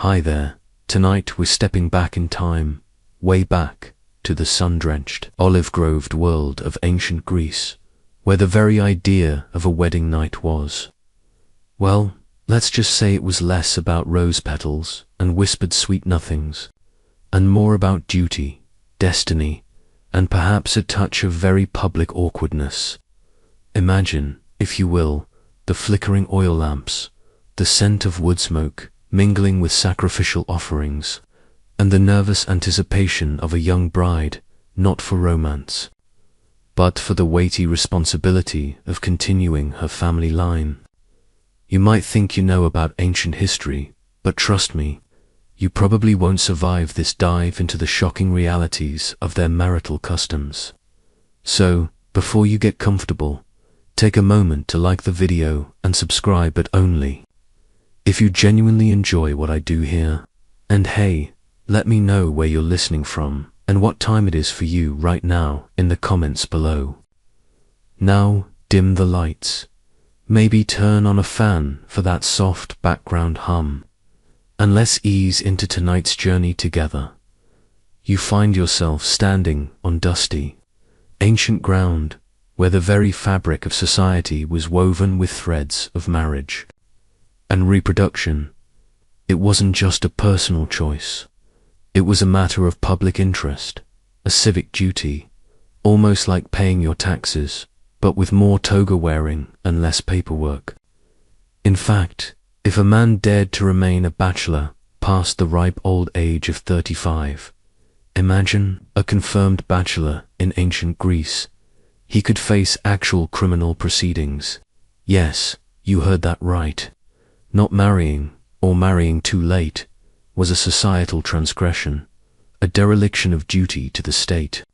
Hi there. Tonight we're stepping back in time, way back to the sun-drenched, olive-groved world of ancient Greece, where the very idea of a wedding night was, well, let's just say it was less about rose petals and whispered sweet nothings, and more about duty, destiny, and perhaps a touch of very public awkwardness. Imagine, if you will, the flickering oil lamps, the scent of wood smoke mingling with sacrificial offerings, and the nervous anticipation of a young bride, not for romance, but for the weighty responsibility of continuing her family line. You might think you know about ancient history, but trust me, you probably won't survive this dive into the shocking realities of their marital customs. So, before you get comfortable, take a moment to like the video and subscribe, but only if you genuinely enjoy what I do here. And hey, let me know where you're listening from and what time it is for you right now in the comments below. Now, dim the lights. Maybe turn on a fan for that soft background hum. And let's ease into tonight's journey together. You find yourself standing on dusty, ancient ground where the very fabric of society was woven with threads of marriage and reproduction. It wasn't just a personal choice. It was a matter of public interest, a civic duty, almost like paying your taxes, but with more toga wearing and less paperwork. In fact, if a man dared to remain a bachelor past the ripe old age of 35, imagine a confirmed bachelor in ancient Greece, he could face actual criminal proceedings. Yes, you heard that right. Not marrying, or marrying too late, was a societal transgression, a dereliction of duty to the state.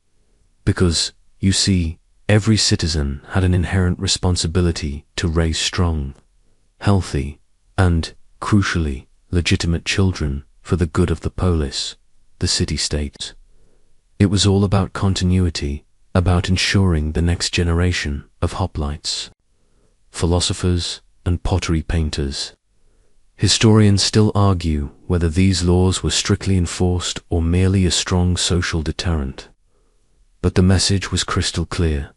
Because, you see, every citizen had an inherent responsibility to raise strong, healthy, and, crucially, legitimate children for the good of the polis, the city-state. It was all about continuity, about ensuring the next generation of hoplites, philosophers, and pottery painters. Historians still argue whether these laws were strictly enforced or merely a strong social deterrent. But the message was crystal clear.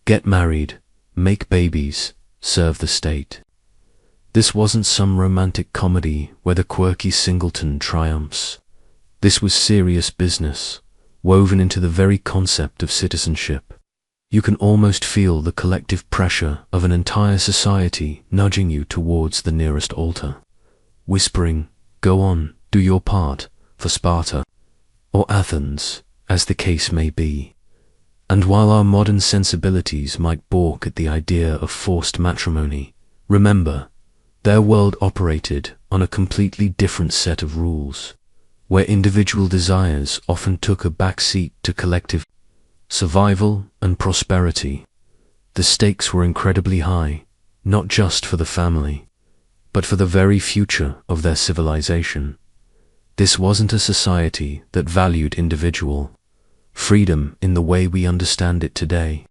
Get married, make babies, serve the state. This wasn't some romantic comedy where the quirky singleton triumphs. This was serious business, woven into the very concept of citizenship. You can almost feel the collective pressure of an entire society nudging you towards the nearest altar, whispering, "Go on, do your part," for Sparta, or Athens, as the case may be. And while our modern sensibilities might balk at the idea of forced matrimony, remember, their world operated on a completely different set of rules, where individual desires often took a back seat to collective survival and prosperity. The stakes were incredibly high, not just for the family, but for the very future of their civilization. This wasn't a society that valued individual freedom in the way we understand it today.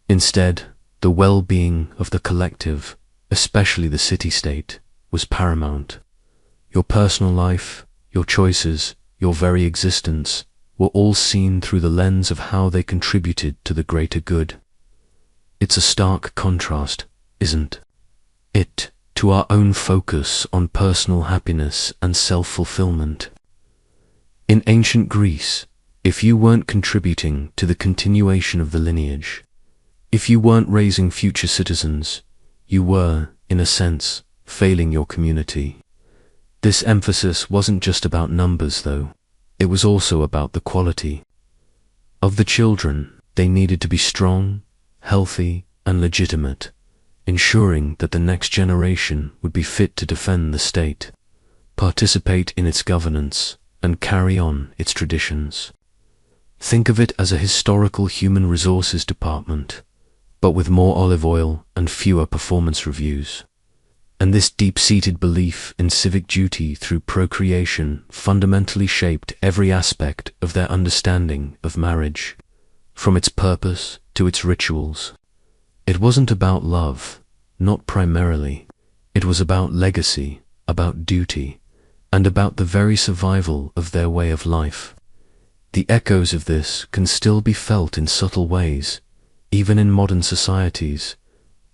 Instead, the well-being of the collective, especially the city-state, was paramount. Your personal life, your choices, your very existence were all seen through the lens of how they contributed to the greater good. It's a stark contrast, isn't it, to our own focus on personal happiness and self-fulfillment. In ancient Greece, if you weren't contributing to the continuation of the lineage, if you weren't raising future citizens, you were, in a sense, failing your community. This emphasis wasn't just about numbers, though. It was also about the quality of the children. They needed to be strong, healthy, and legitimate, ensuring that the next generation would be fit to defend the state, participate in its governance, and carry on its traditions. Think of it as a historical human resources department, but with more olive oil and fewer performance reviews. And this deep-seated belief in civic duty through procreation fundamentally shaped every aspect of their understanding of marriage, from its purpose to its rituals. It wasn't about love, not primarily. It was about legacy, about duty, and about the very survival of their way of life. The echoes of this can still be felt in subtle ways, even in modern societies,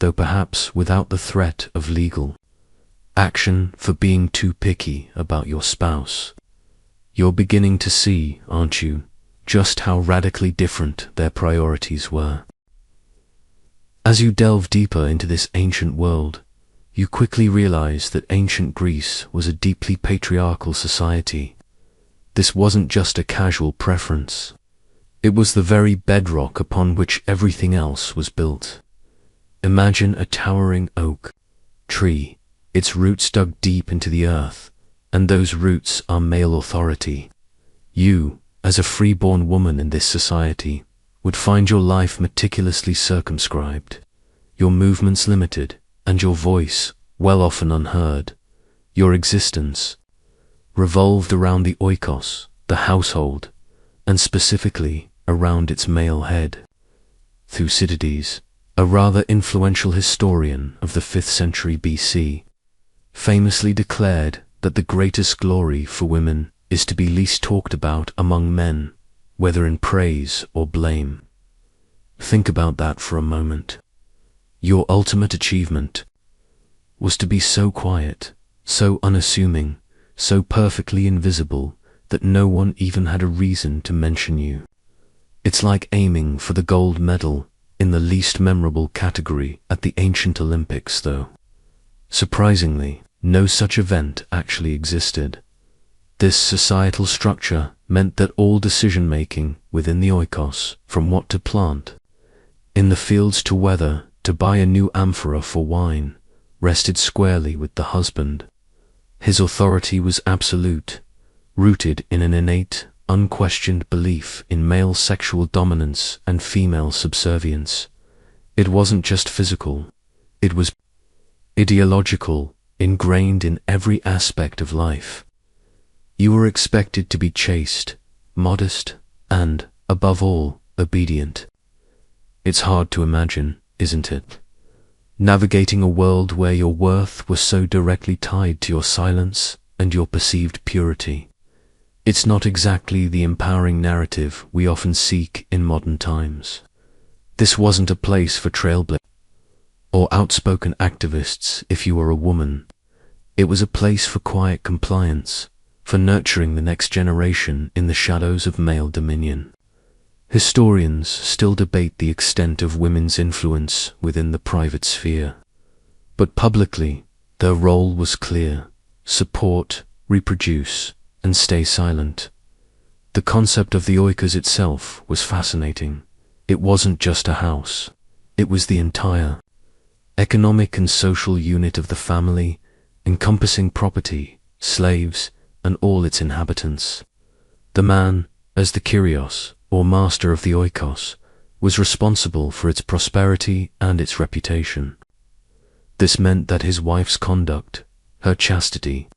though perhaps without the threat of legal action for being too picky about your spouse. You're beginning to see, aren't you, just how radically different their priorities were. As you delve deeper into this ancient world, you quickly realize that ancient Greece was a deeply patriarchal society. This wasn't just a casual preference. It was the very bedrock upon which everything else was built. Imagine a towering oak tree, its roots dug deep into the earth, and those roots are male authority. You, as a freeborn woman in this society, would find your life meticulously circumscribed, your movements limited, and your voice well often unheard. Your existence revolved around the oikos, the household, and specifically around its male head. Thucydides, a rather influential historian of the 5th century BC, famously declared that the greatest glory for women is to be least talked about among men, whether in praise or blame. Think about that for a moment. Your ultimate achievement was to be so quiet, so unassuming, so perfectly invisible that no one even had a reason to mention you. It's like aiming for the gold medal in the least memorable category at the ancient Olympics, though. Surprisingly, no such event actually existed. This societal structure meant that all decision-making within the oikos, from what to plant in the fields to whether to buy a new amphora for wine, rested squarely with the husband. His authority was absolute, rooted in an innate, unquestioned belief in male sexual dominance and female subservience. It wasn't just physical, it was ideological, ingrained in every aspect of life. You were expected to be chaste, modest, and, above all, obedient. It's hard to imagine, isn't it? Navigating a world where your worth was so directly tied to your silence and your perceived purity. It's not exactly the empowering narrative we often seek in modern times. This wasn't a place for trailblazers or outspoken activists if you were a woman. It was a place for quiet compliance, for nurturing the next generation in the shadows of male dominion. Historians still debate the extent of women's influence within the private sphere, but publicly their role was clear: support, reproduce, and stay silent. The concept of the oikos itself was fascinating. It wasn't just a house, it was the entire economic and social unit of the family, encompassing property, slaves, and all its inhabitants. The man, as the kyrios, or master of the oikos, was responsible for its prosperity and its reputation. This meant that his wife's conduct, her chastity,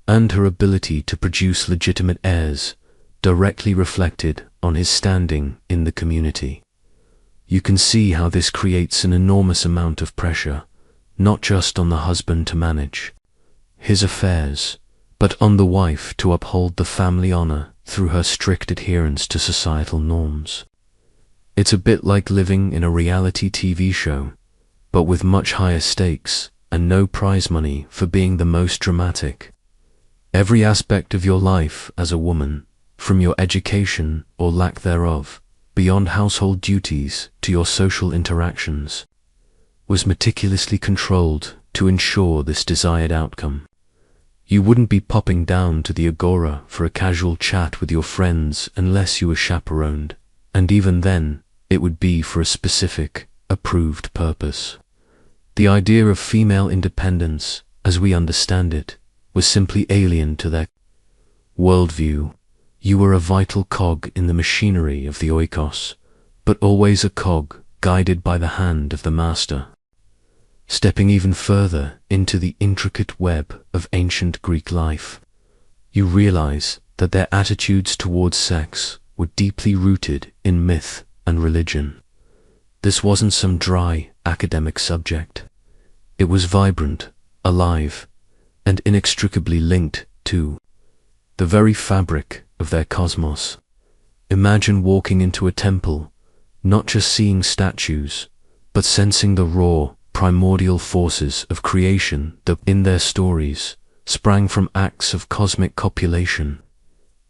and her ability to produce legitimate heirs directly reflected on his standing in the community. You can see how this creates an enormous amount of pressure, not just on the husband to manage his affairs, but on the wife to uphold the family honor through her strict adherence to societal norms. It's a bit like living in a reality TV show, but with much higher stakes and no prize money for being the most dramatic. Every aspect of your life as a woman, from your education or lack thereof, beyond household duties to your social interactions, was meticulously controlled to ensure this desired outcome. You wouldn't be popping down to the agora for a casual chat with your friends unless you were chaperoned, and even then, it would be for a specific, approved purpose. The idea of female independence, as we understand it, was simply alien to their worldview. You were a vital cog in the machinery of the oikos, but always a cog guided by the hand of the master. Stepping even further into the intricate web of ancient Greek life, you realize that their attitudes towards sex were deeply rooted in myth and religion. This wasn't some dry academic subject. It was vibrant, alive, and inextricably linked to the very fabric of their cosmos. Imagine walking into a temple, not just seeing statues, but sensing the raw, primordial forces of creation that, in their stories, sprang from acts of cosmic copulation.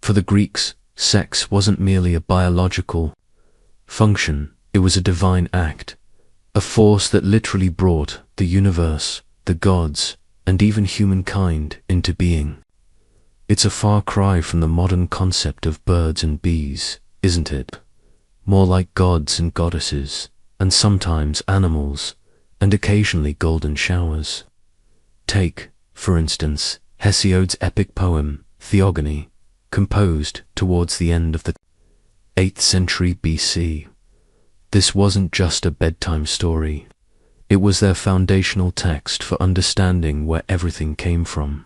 For the Greeks, sex wasn't merely a biological function, it was a divine act, a force that literally brought the universe, the gods, and even humankind into being. It's a far cry from the modern concept of birds and bees, isn't it? More like gods and goddesses, and sometimes animals, and occasionally golden showers. Take, for instance, Hesiod's epic poem, Theogony, composed towards the end of the 8th century BC. This wasn't just a bedtime story. It was their foundational text for understanding where everything came from.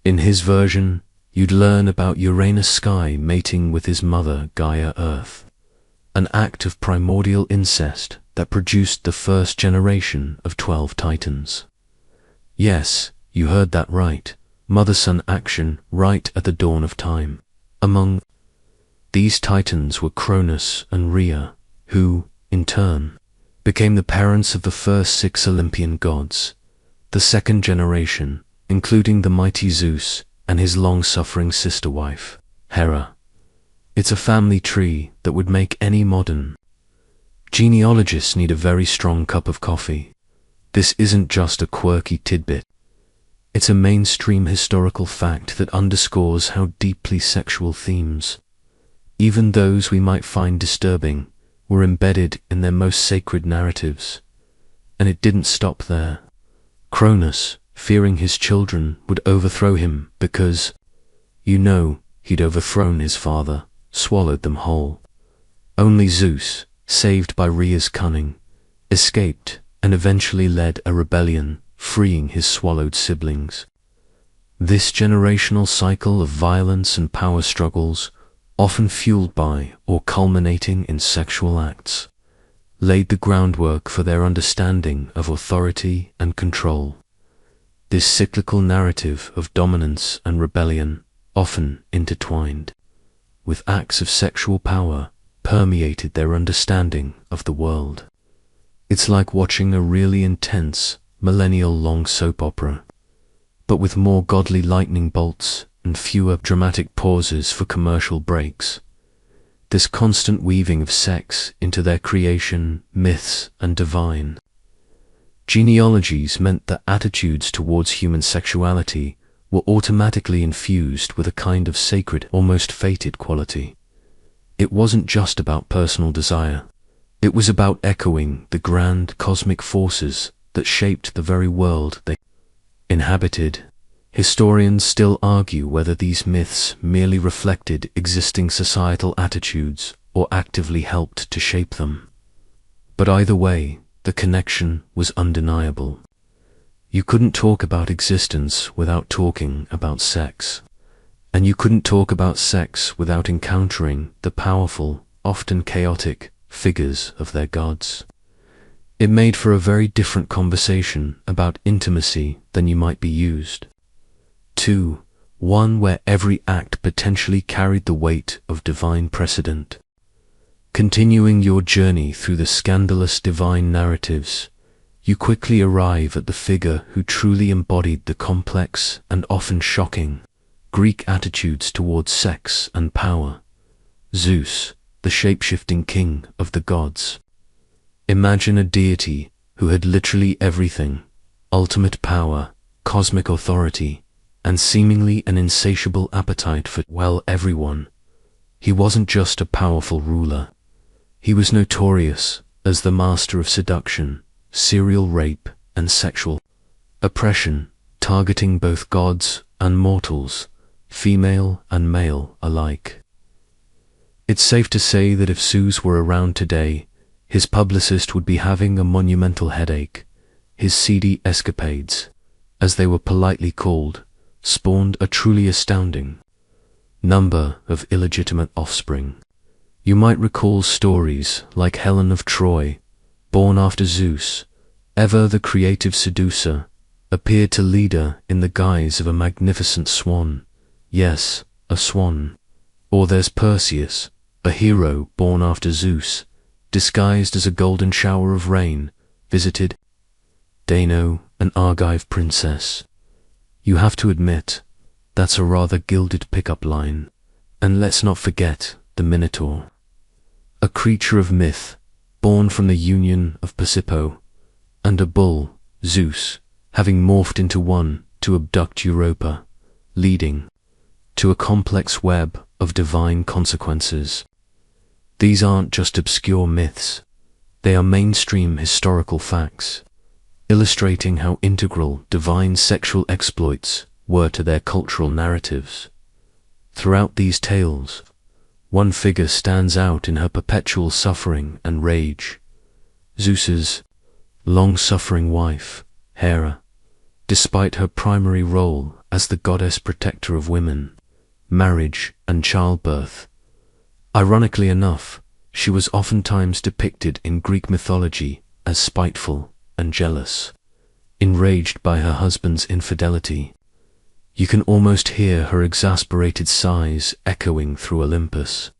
In his version, you'd learn about Uranus Sky mating with his mother Gaia Earth, an act of primordial incest that produced the first generation of 12 titans. Yes, you heard that right, mother-son action right at the dawn of time. Among these titans were Cronus and Rhea, who, in turn, became the parents of the first 6 Olympian gods, the second generation, including the mighty Zeus and his long-suffering sister wife, Hera. It's a family tree that would make any modern genealogists need a very strong cup of coffee. This isn't just a quirky tidbit. It's a mainstream historical fact that underscores how deeply sexual themes, even those we might find disturbing, were embedded in their most sacred narratives. And it didn't stop there. Cronus, fearing his children would overthrow him because, he'd overthrown his father, swallowed them whole. Only Zeus, saved by Rhea's cunning, escaped and eventually led a rebellion, freeing his swallowed siblings. This generational cycle of violence and power struggles, often fueled by or culminating in sexual acts, laid the groundwork for their understanding of authority and control. This cyclical narrative of dominance and rebellion, often intertwined with acts of sexual power, permeated their understanding of the world. It's like watching a really intense, millennial-long soap opera, but with more godly lightning bolts and fewer dramatic pauses for commercial breaks. This constant weaving of sex into their creation, myths, and divine genealogies meant that attitudes towards human sexuality were automatically infused with a kind of sacred, almost fated quality. It wasn't just about personal desire. It was about echoing the grand cosmic forces that shaped the very world they inhabited. Historians still argue whether these myths merely reflected existing societal attitudes or actively helped to shape them. But either way, the connection was undeniable. You couldn't talk about existence without talking about sex. And you couldn't talk about sex without encountering the powerful, often chaotic, figures of their gods. It made for a very different conversation about intimacy than you might be used to, one where every act potentially carried the weight of divine precedent. Continuing your journey through the scandalous divine narratives, you quickly arrive at the figure who truly embodied the complex and often shocking Greek attitudes towards sex and power, Zeus, the shape-shifting king of the gods. Imagine a deity who had literally everything, ultimate power, cosmic authority, and seemingly an insatiable appetite for, well, everyone. He wasn't just a powerful ruler. He was notorious as the master of seduction, serial rape, and sexual oppression, targeting both gods and mortals, female and male alike. It's safe to say that if Zeus were around today, his publicist would be having a monumental headache. His seedy escapades, as they were politely called, spawned a truly astounding number of illegitimate offspring. You might recall stories like Helen of Troy, born after Zeus, ever the creative seducer, appeared to lead her in the guise of a magnificent swan, Yes, a swan. Or there's Perseus, a hero born after Zeus, disguised as a golden shower of rain, visited Dano, an Argive princess. You have to admit, that's a rather gilded pickup line. And let's not forget the Minotaur. A creature of myth, born from the union of Persepo and a bull, Zeus, having morphed into one to abduct Europa, leading to a complex web of divine consequences. These aren't just obscure myths, they are mainstream historical facts, illustrating how integral divine sexual exploits were to their cultural narratives. Throughout these tales, one figure stands out in her perpetual suffering and rage: Zeus's long-suffering wife, Hera. Despite her primary role as the goddess protector of women, marriage, and childbirth, ironically enough, she was oftentimes depicted in Greek mythology as spiteful and jealous, enraged by her husband's infidelity. You can almost hear her exasperated sighs echoing through Olympus.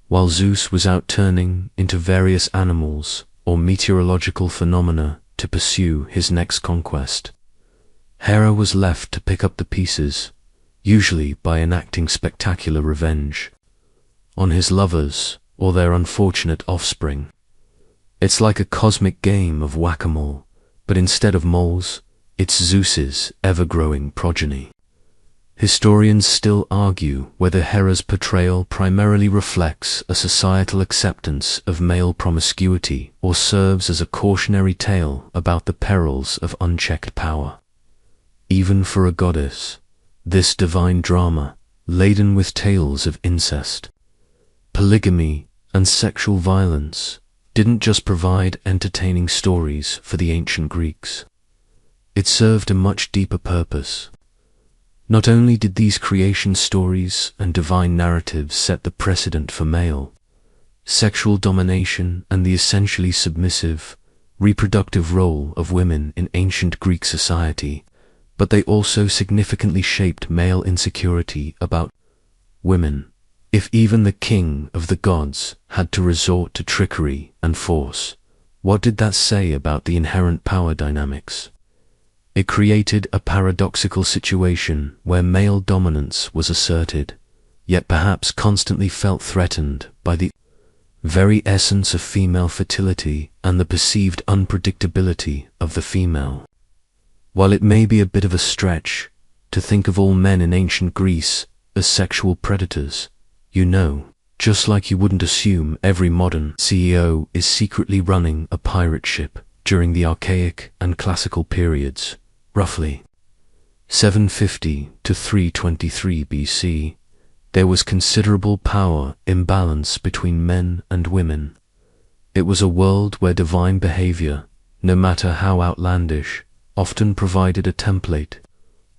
While Zeus was out turning into various animals or meteorological phenomena to pursue his next conquest, Hera was left to pick up the pieces, usually by enacting spectacular revenge on his lovers or their unfortunate offspring. It's like a cosmic game of whack-a-mole, but instead of moles, it's Zeus's ever-growing progeny. Historians still argue whether Hera's portrayal primarily reflects a societal acceptance of male promiscuity or serves as a cautionary tale about the perils of unchecked power. Even for a goddess, this divine drama, laden with tales of incest, polygamy, and sexual violence, didn't just provide entertaining stories for the ancient Greeks. It served a much deeper purpose. Not only did these creation stories and divine narratives set the precedent for male sexual domination and the essentially submissive, reproductive role of women in ancient Greek society, but they also significantly shaped male insecurity about women. If even the king of the gods had to resort to trickery and force, what did that say about the inherent power dynamics? It created a paradoxical situation where male dominance was asserted, yet perhaps constantly felt threatened by the very essence of female fertility and the perceived unpredictability of the female. While it may be a bit of a stretch to think of all men in ancient Greece as sexual predators, just like you wouldn't assume every modern CEO is secretly running a pirate ship during the archaic and classical periods, roughly 750 to 323 BC, there was considerable power imbalance between men and women. It was a world where divine behavior, no matter how outlandish, often provided a template,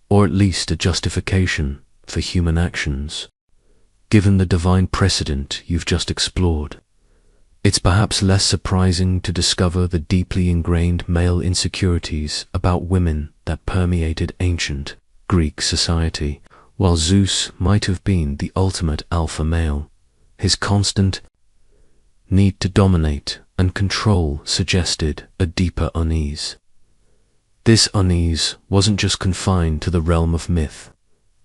or at least a justification, for human actions. Given the divine precedent you've just explored, it's perhaps less surprising to discover the deeply ingrained male insecurities about women that permeated ancient Greek society. While Zeus might have been the ultimate alpha male, his constant need to dominate and control suggested a deeper unease. This unease wasn't just confined to the realm of myth.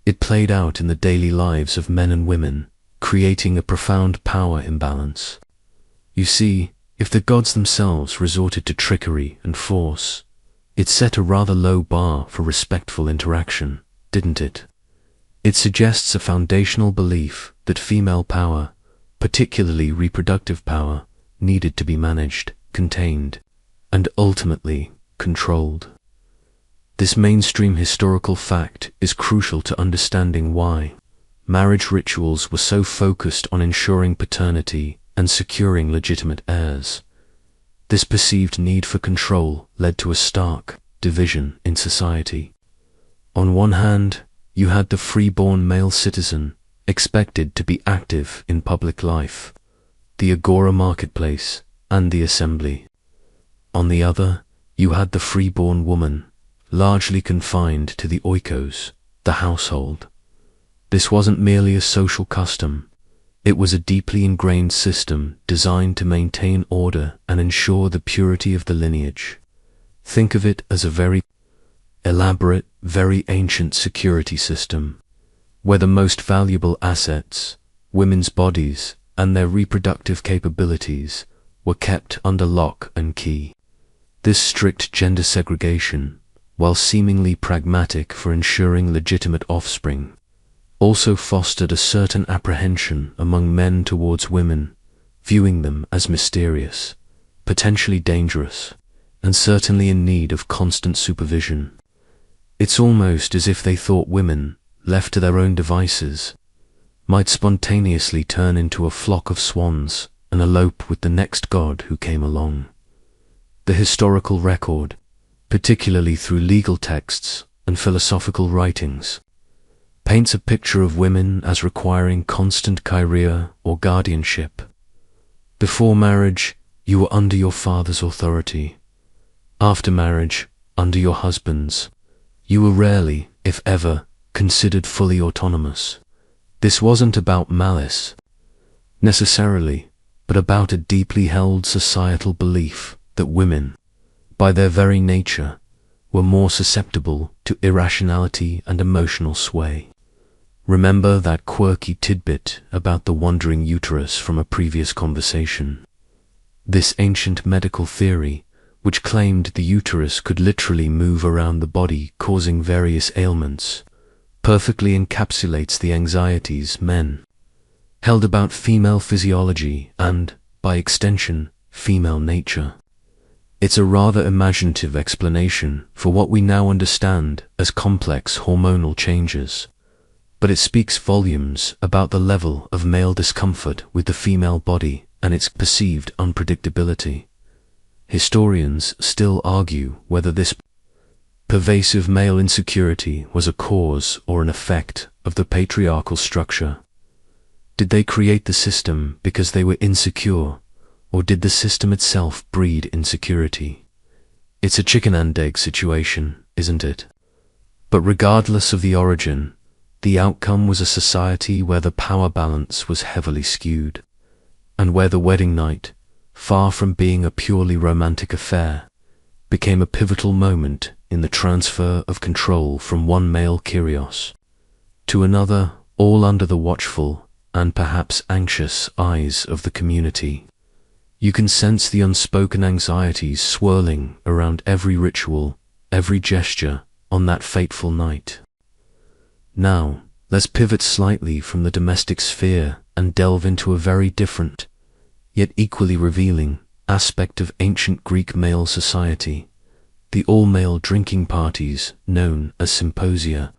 It played out in the daily lives of men and women, creating a profound power imbalance. You see, if the gods themselves resorted to trickery and force, it set a rather low bar for respectful interaction, didn't it? It suggests a foundational belief that female power, particularly reproductive power, needed to be managed, contained, and ultimately controlled. This mainstream historical fact is crucial to understanding why marriage rituals were so focused on ensuring paternity and securing legitimate heirs. This perceived need for control led to a stark division in society. On one hand, you had the free-born male citizen, expected to be active in public life, the agora marketplace, and the assembly. On the other, you had the free-born woman, largely confined to the oikos, the household. This wasn't merely a social custom. It was a deeply ingrained system designed to maintain order and ensure the purity of the lineage. Think of it as a very elaborate, very ancient security system, where the most valuable assets, women's bodies, and their reproductive capabilities were kept under lock and key. This strict gender segregation, while seemingly pragmatic for ensuring legitimate offspring, also fostered a certain apprehension among men towards women, viewing them as mysterious, potentially dangerous, and certainly in need of constant supervision. It's almost as if they thought women, left to their own devices, might spontaneously turn into a flock of swans and elope with the next god who came along. The historical record, particularly through legal texts and philosophical writings, paints a picture of women as requiring constant kyria or guardianship. Before marriage, you were under your father's authority. After marriage, under your husband's. You were rarely, if ever, considered fully autonomous. This wasn't about malice, necessarily, but about a deeply held societal belief that women, by their very nature, were more susceptible to irrationality and emotional sway. Remember that quirky tidbit about the wandering uterus from a previous conversation? This ancient medical theory, which claimed the uterus could literally move around the body causing various ailments, perfectly encapsulates the anxieties men held about female physiology and, by extension, female nature. It's a rather imaginative explanation for what we now understand as complex hormonal changes, but it speaks volumes about the level of male discomfort with the female body and its perceived unpredictability. Historians still argue whether this pervasive male insecurity was a cause or an effect of the patriarchal structure. Did they create the system because they were insecure, or did the system itself breed insecurity? It's a chicken and egg situation, isn't it? But regardless of the origin, the outcome was a society where the power balance was heavily skewed, and where the wedding night, far from being a purely romantic affair, became a pivotal moment in the transfer of control from one male kyrios to another, all under the watchful and perhaps anxious eyes of the community. You can sense the unspoken anxieties swirling around every ritual, every gesture on that fateful night. Now, let's pivot slightly from the domestic sphere and delve into a very different, yet equally revealing, aspect of ancient Greek male society, the all-male drinking parties known as symposia.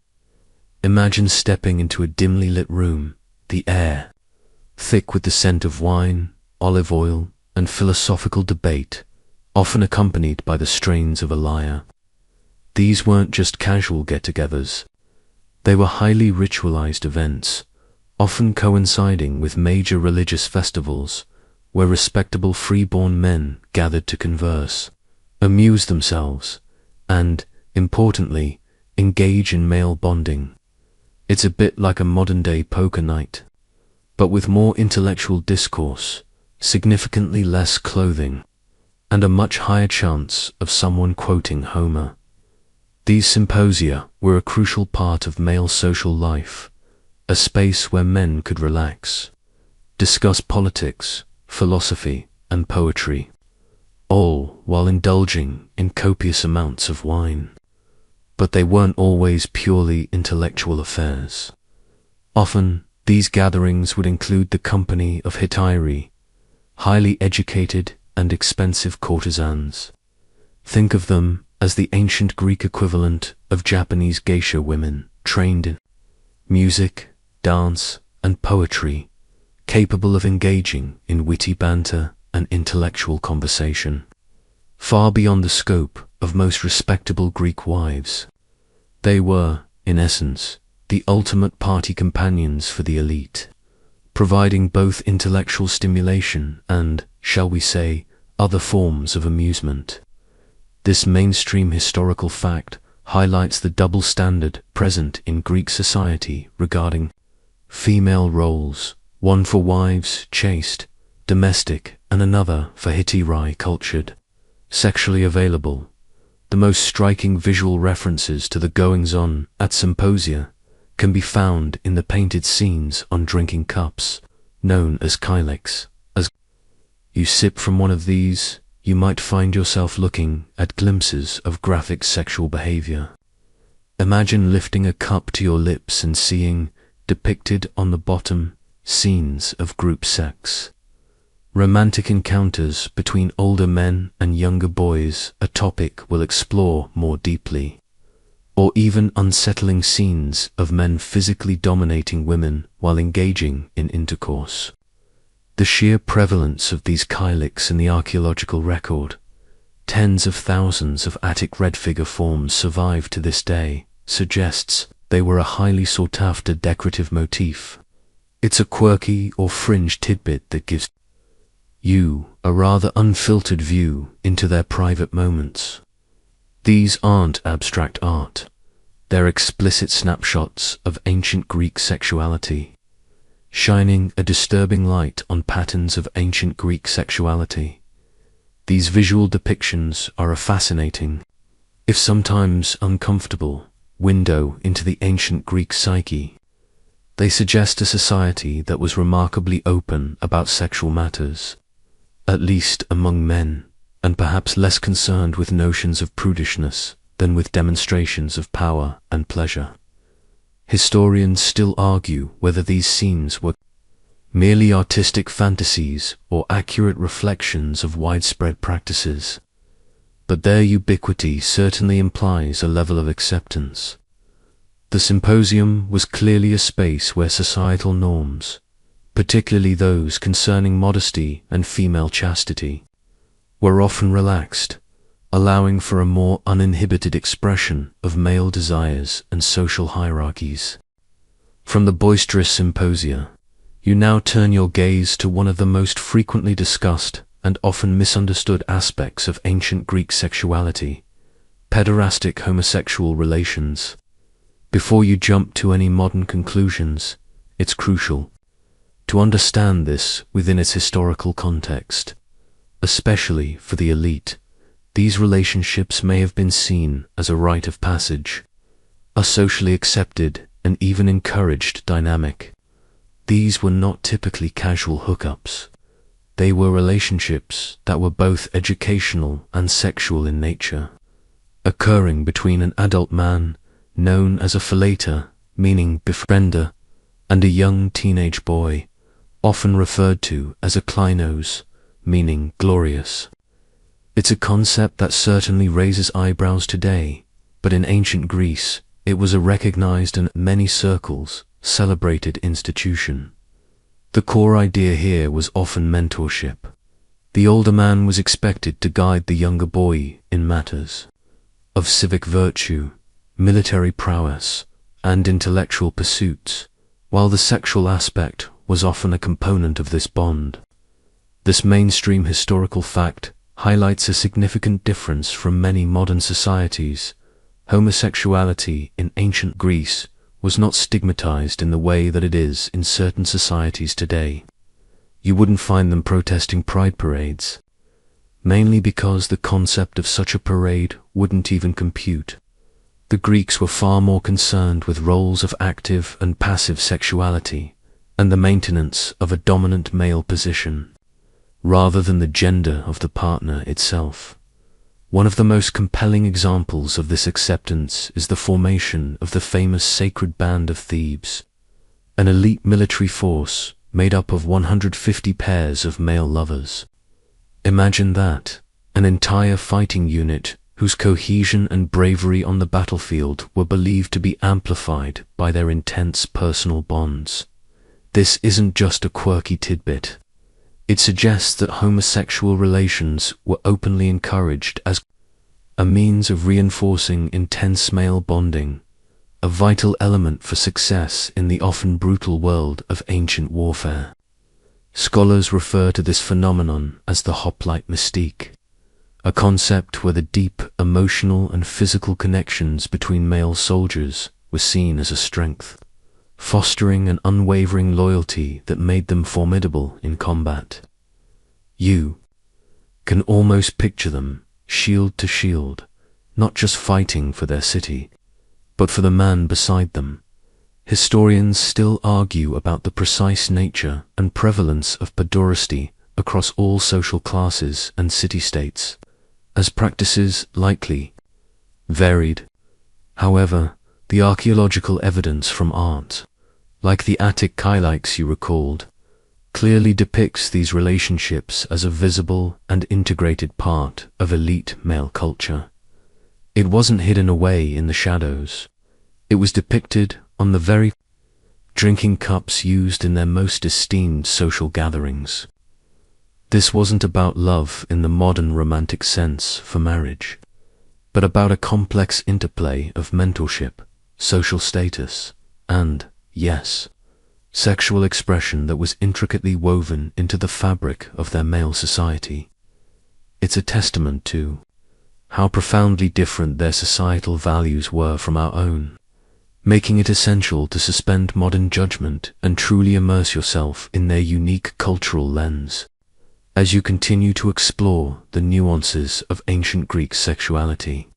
Imagine stepping into a dimly lit room, the air thick with the scent of wine, olive oil, and philosophical debate, often accompanied by the strains of a lyre. These weren't just casual get-togethers. They were highly ritualized events, often coinciding with major religious festivals, where respectable free-born men gathered to converse, amuse themselves, and, importantly, engage in male bonding. It's a bit like a modern-day poker night, but with more intellectual discourse, significantly less clothing, and a much higher chance of someone quoting Homer. These symposia were a crucial part of male social life, a space where men could relax, discuss politics, philosophy, and poetry, all while indulging in copious amounts of wine. But they weren't always purely intellectual affairs. Often, these gatherings would include the company of hetairai, highly educated and expensive courtesans. Think of them as the ancient Greek equivalent of Japanese geisha women trained in music, dance, and poetry, capable of engaging in witty banter and intellectual conversation, far beyond the scope of most respectable Greek wives. They were, in essence, the ultimate party companions for the elite, providing both intellectual stimulation and, shall we say, other forms of amusement. This mainstream historical fact highlights the double standard present in Greek society regarding female roles, one for wives, chaste, domestic, and another for hetairai, cultured, sexually available. The most striking visual references to the goings-on at symposia can be found in the painted scenes on drinking cups, known as kyliks. As you sip from one of these, you might find yourself looking at glimpses of graphic sexual behavior. Imagine lifting a cup to your lips and seeing, depicted on the bottom, scenes of group sex. Romantic encounters between older men and younger boys, a topic we'll explore more deeply. Or even unsettling scenes of men physically dominating women while engaging in intercourse. The sheer prevalence of these kyliks in the archaeological record, tens of thousands of Attic red figure forms survive to this day, suggests they were a highly sought-after decorative motif. It's a quirky or fringe tidbit that gives you a rather unfiltered view into their private moments. These aren't abstract art. They're explicit snapshots of ancient Greek sexuality, shining a disturbing light on patterns of ancient Greek sexuality. These visual depictions are a fascinating, if sometimes uncomfortable, window into the ancient Greek psyche. They suggest a society that was remarkably open about sexual matters, at least among men, and perhaps less concerned with notions of prudishness than with demonstrations of power and pleasure. Historians still argue whether these scenes were merely artistic fantasies or accurate reflections of widespread practices, but their ubiquity certainly implies a level of acceptance. The symposium was clearly a space where societal norms, particularly those concerning modesty and female chastity, were often relaxed, allowing for a more uninhibited expression of male desires and social hierarchies. From the boisterous symposia, you now turn your gaze to one of the most frequently discussed and often misunderstood aspects of ancient Greek sexuality, pederastic homosexual relations. Before you jump to any modern conclusions, it's crucial to understand this within its historical context. Especially for the elite, these relationships may have been seen as a rite of passage, a socially accepted and even encouraged dynamic. These were not typically casual hookups. They were relationships that were both educational and sexual in nature, occurring between an adult man, known as a philater, meaning befriender, and a young teenage boy, often referred to as a kleinos, meaning glorious. It's a concept that certainly raises eyebrows today, but in ancient Greece, it was a recognized and many circles celebrated institution. The core idea here was often mentorship. The older man was expected to guide the younger boy in matters of civic virtue, military prowess, and intellectual pursuits, while the sexual aspect was often a component of this bond. This mainstream historical fact highlights a significant difference from many modern societies. Homosexuality in ancient Greece was not stigmatized in the way that it is in certain societies today. You wouldn't find them protesting pride parades, mainly because the concept of such a parade wouldn't even compute. The Greeks were far more concerned with roles of active and passive sexuality and the maintenance of a dominant male position, rather than the gender of the partner itself. One of the most compelling examples of this acceptance is the formation of the famous Sacred Band of Thebes, an elite military force made up of 150 pairs of male lovers. Imagine that, an entire fighting unit whose cohesion and bravery on the battlefield were believed to be amplified by their intense personal bonds. This isn't just a quirky tidbit. It suggests that homosexual relations were openly encouraged as a means of reinforcing intense male bonding, a vital element for success in the often brutal world of ancient warfare. Scholars refer to this phenomenon as the hoplite mystique, a concept where the deep emotional and physical connections between male soldiers were seen as a strength. fostering an unwavering loyalty that made them formidable in combat. You can almost picture them, shield to shield, not just fighting for their city, but for the man beside them. Historians still argue about the precise nature and prevalence of pederasty across all social classes and city-states, as practices likely varied. However, the archaeological evidence from art, like the Attic kylikes you recalled, clearly depicts these relationships as a visible and integrated part of elite male culture. It wasn't hidden away in the shadows. It was depicted on the very drinking cups used in their most esteemed social gatherings. This wasn't about love in the modern romantic sense for marriage, but about a complex interplay of mentorship, social status, and, yes, sexual expression that was intricately woven into the fabric of their male society. It's a testament to how profoundly different their societal values were from our own, making it essential to suspend modern judgment and truly immerse yourself in their unique cultural lens as you continue to explore the nuances of ancient Greek sexuality.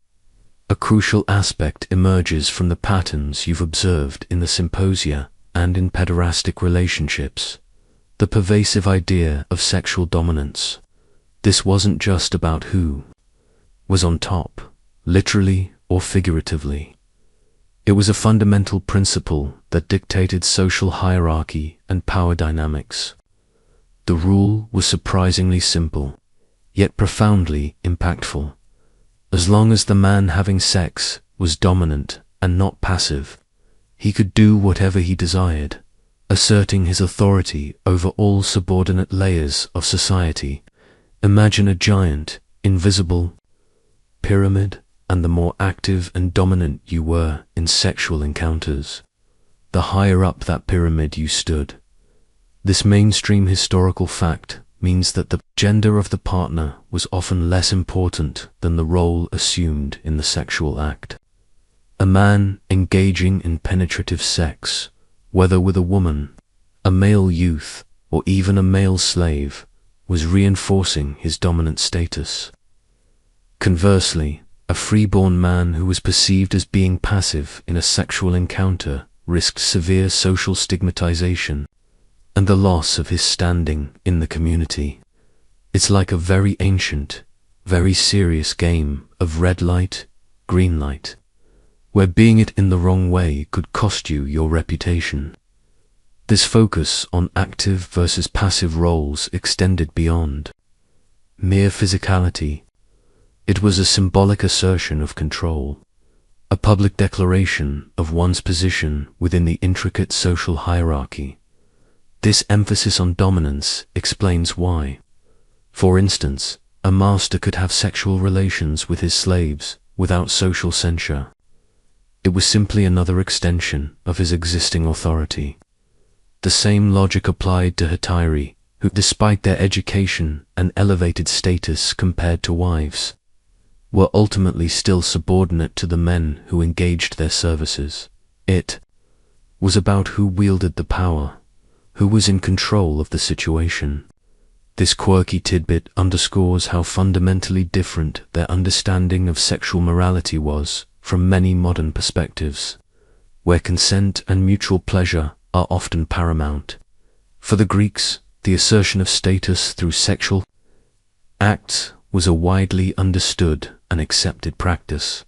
A crucial aspect emerges from the patterns you've observed in the symposia and in pederastic relationships, the pervasive idea of sexual dominance. This wasn't just about who was on top, literally or figuratively. It was a fundamental principle that dictated social hierarchy and power dynamics. The rule was surprisingly simple, yet profoundly impactful. As long as the man having sex was dominant and not passive, he could do whatever he desired, asserting his authority over all subordinate layers of society. Imagine a giant, invisible pyramid, and the more active and dominant you were in sexual encounters, the higher up that pyramid you stood. This mainstream historical fact means that the gender of the partner was often less important than the role assumed in the sexual act. A man engaging in penetrative sex, whether with a woman, a male youth, or even a male slave, was reinforcing his dominant status. Conversely, a freeborn man who was perceived as being passive in a sexual encounter risked severe social stigmatization and the loss of his standing in the community. It's like a very ancient, very serious game of red light, green light, where being it in the wrong way could cost you your reputation. This focus on active versus passive roles extended beyond mere physicality. It was a symbolic assertion of control, a public declaration of one's position within the intricate social hierarchy. This emphasis on dominance explains why, for instance, a master could have sexual relations with his slaves without social censure. It was simply another extension of his existing authority. The same logic applied to hetairai, who, despite their education and elevated status compared to wives, were ultimately still subordinate to the men who engaged their services. It was about who wielded the power, who was in control of the situation. This quirky tidbit underscores how fundamentally different their understanding of sexual morality was from many modern perspectives, where consent and mutual pleasure are often paramount. For the Greeks, the assertion of status through sexual acts was a widely understood and accepted practice.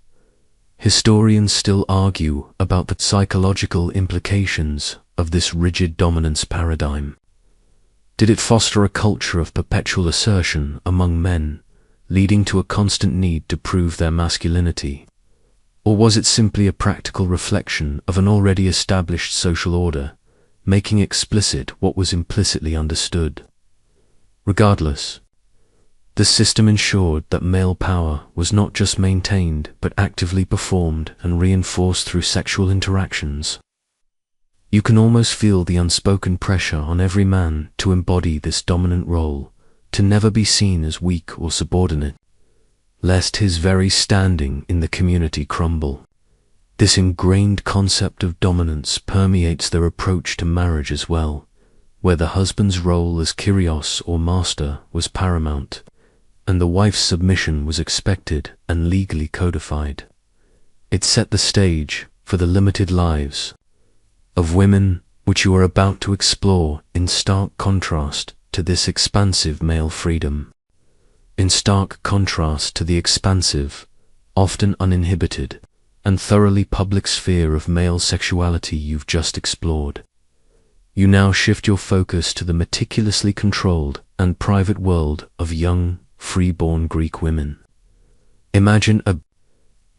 Historians still argue about the psychological implications of this rigid dominance paradigm. Did it foster a culture of perpetual assertion among men, leading to a constant need to prove their masculinity? Or was it simply a practical reflection of an already established social order, making explicit what was implicitly understood? Regardless, the system ensured that male power was not just maintained but actively performed and reinforced through sexual interactions. You can almost feel the unspoken pressure on every man to embody this dominant role, to never be seen as weak or subordinate, lest his very standing in the community crumble. This ingrained concept of dominance permeates their approach to marriage as well, where the husband's role as kyrios or master was paramount, and the wife's submission was expected and legally codified. It set the stage for the limited lives of women which you are about to explore, in stark contrast to this expansive male freedom. In stark contrast to the expansive, often uninhibited, and thoroughly public sphere of male sexuality you've just explored. You now shift your focus to the meticulously controlled and private world of young, free-born Greek women. Imagine a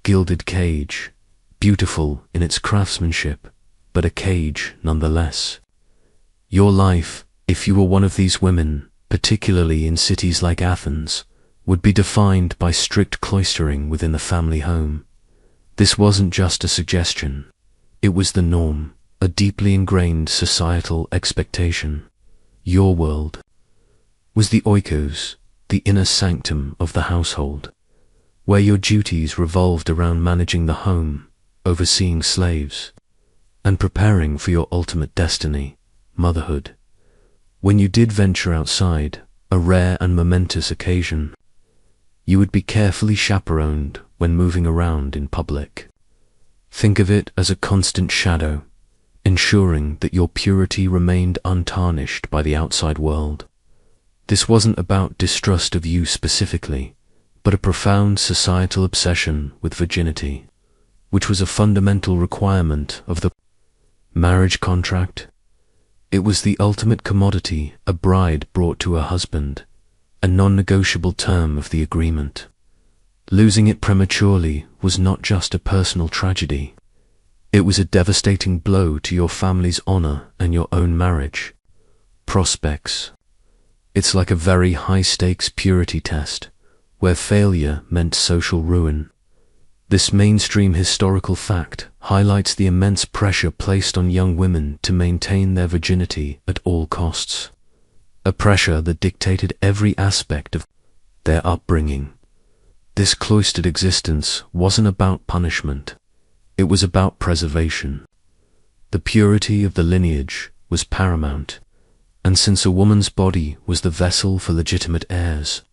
gilded cage, beautiful in its craftsmanship, but a cage nonetheless. Your life, if you were one of these women, particularly in cities like Athens, would be defined by strict cloistering within the family home. This wasn't just a suggestion. It was the norm, a deeply ingrained societal expectation. Your world was the oikos, the inner sanctum of the household, where your duties revolved around managing the home, overseeing slaves, and preparing for your ultimate destiny, motherhood. When you did venture outside, a rare and momentous occasion, you would be carefully chaperoned when moving around in public. Think of it as a constant shadow, ensuring that your purity remained untarnished by the outside world. This wasn't about distrust of you specifically, but a profound societal obsession with virginity, which was a fundamental requirement of the marriage contract. It was the ultimate commodity a bride brought to her husband, a non-negotiable term of the agreement. Losing it prematurely was not just a personal tragedy. It was a devastating blow to your family's honor and your own marriage prospects. It's like a very high-stakes purity test, where failure meant social ruin. This mainstream historical fact highlights the immense pressure placed on young women to maintain their virginity at all costs, a pressure that dictated every aspect of their upbringing. This cloistered existence wasn't about punishment, it was about preservation. The purity of the lineage was paramount, and since a woman's body was the vessel for legitimate heirs,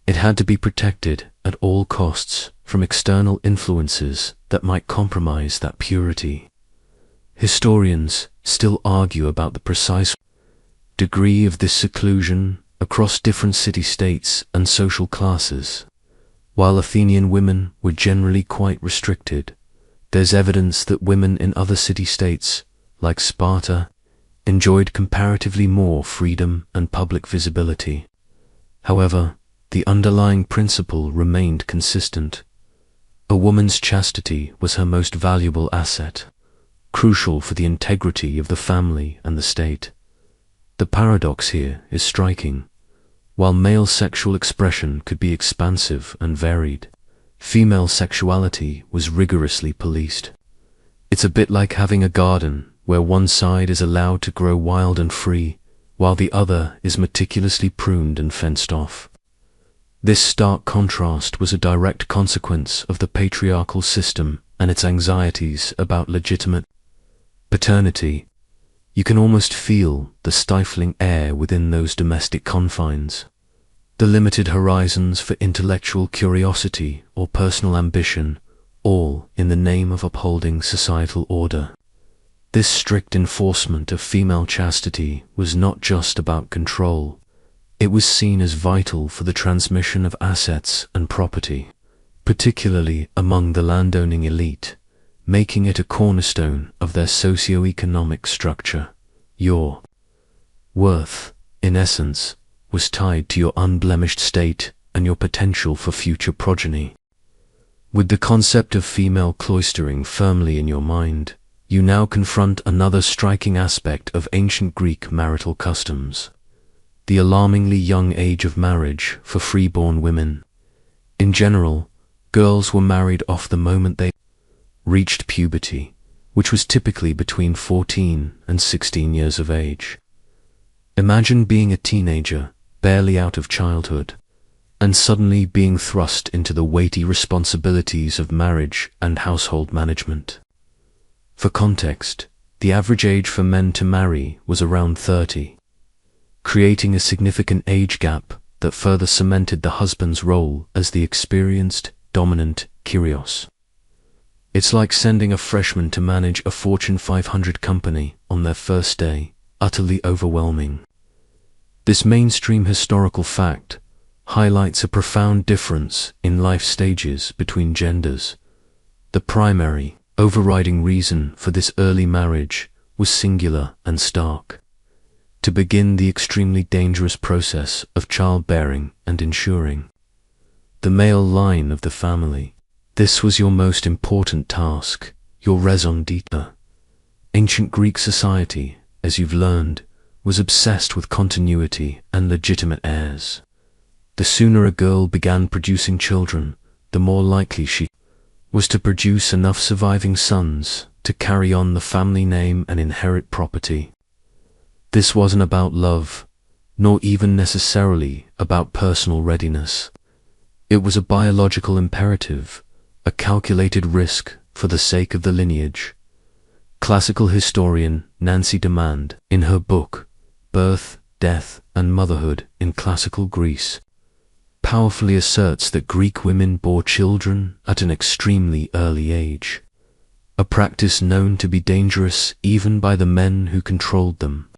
it had to be protected at all costs from external influences that might compromise that purity. Historians still argue about the precise degree of this seclusion across different city-states and social classes. While Athenian women were generally quite restricted, there's evidence that women in other city-states, like Sparta, enjoyed comparatively more freedom and public visibility. However, the underlying principle remained consistent. A woman's chastity was her most valuable asset, crucial for the integrity of the family and the state. The paradox here is striking. While male sexual expression could be expansive and varied, female sexuality was rigorously policed. It's a bit like having a garden where one side is allowed to grow wild and free, while the other is meticulously pruned and fenced off. This stark contrast was a direct consequence of the patriarchal system and its anxieties about legitimate paternity. You can almost feel the stifling air within those domestic confines, the limited horizons for intellectual curiosity or personal ambition, all in the name of upholding societal order. This strict enforcement of female chastity was not just about control. It was seen as vital for the transmission of assets and property, particularly among the landowning elite, making it a cornerstone of their socio-economic structure. Your worth, in essence, was tied to your unblemished state and your potential for future progeny. With the concept of female cloistering firmly in your mind, you now confront another striking aspect of ancient Greek marital customs: the alarmingly young age of marriage for free-born women. In general, girls were married off the moment they reached puberty, which was typically between 14 and 16 years of age. Imagine being a teenager, barely out of childhood, and suddenly being thrust into the weighty responsibilities of marriage and household management. For context, the average age for men to marry was around 30, creating a significant age gap that further cemented the husband's role as the experienced, dominant kyrios. It's like sending a freshman to manage a Fortune 500 company on their first day, utterly overwhelming. This mainstream historical fact highlights a profound difference in life stages between genders. The primary, overriding reason for this early marriage was singular and stark: to begin the extremely dangerous process of childbearing and ensuring the male line of the family. This was your most important task, your raison d'être. Ancient Greek society, as you've learned, was obsessed with continuity and legitimate heirs. The sooner a girl began producing children, the more likely she was to produce enough surviving sons to carry on the family name and inherit property. This wasn't about love, nor even necessarily about personal readiness. It was a biological imperative, a calculated risk for the sake of the lineage. Classical historian Nancy Demand, in her book Birth, Death, and Motherhood in Classical Greece, powerfully asserts that Greek women bore children at an extremely early age, a practice known to be dangerous even by the men who controlled them.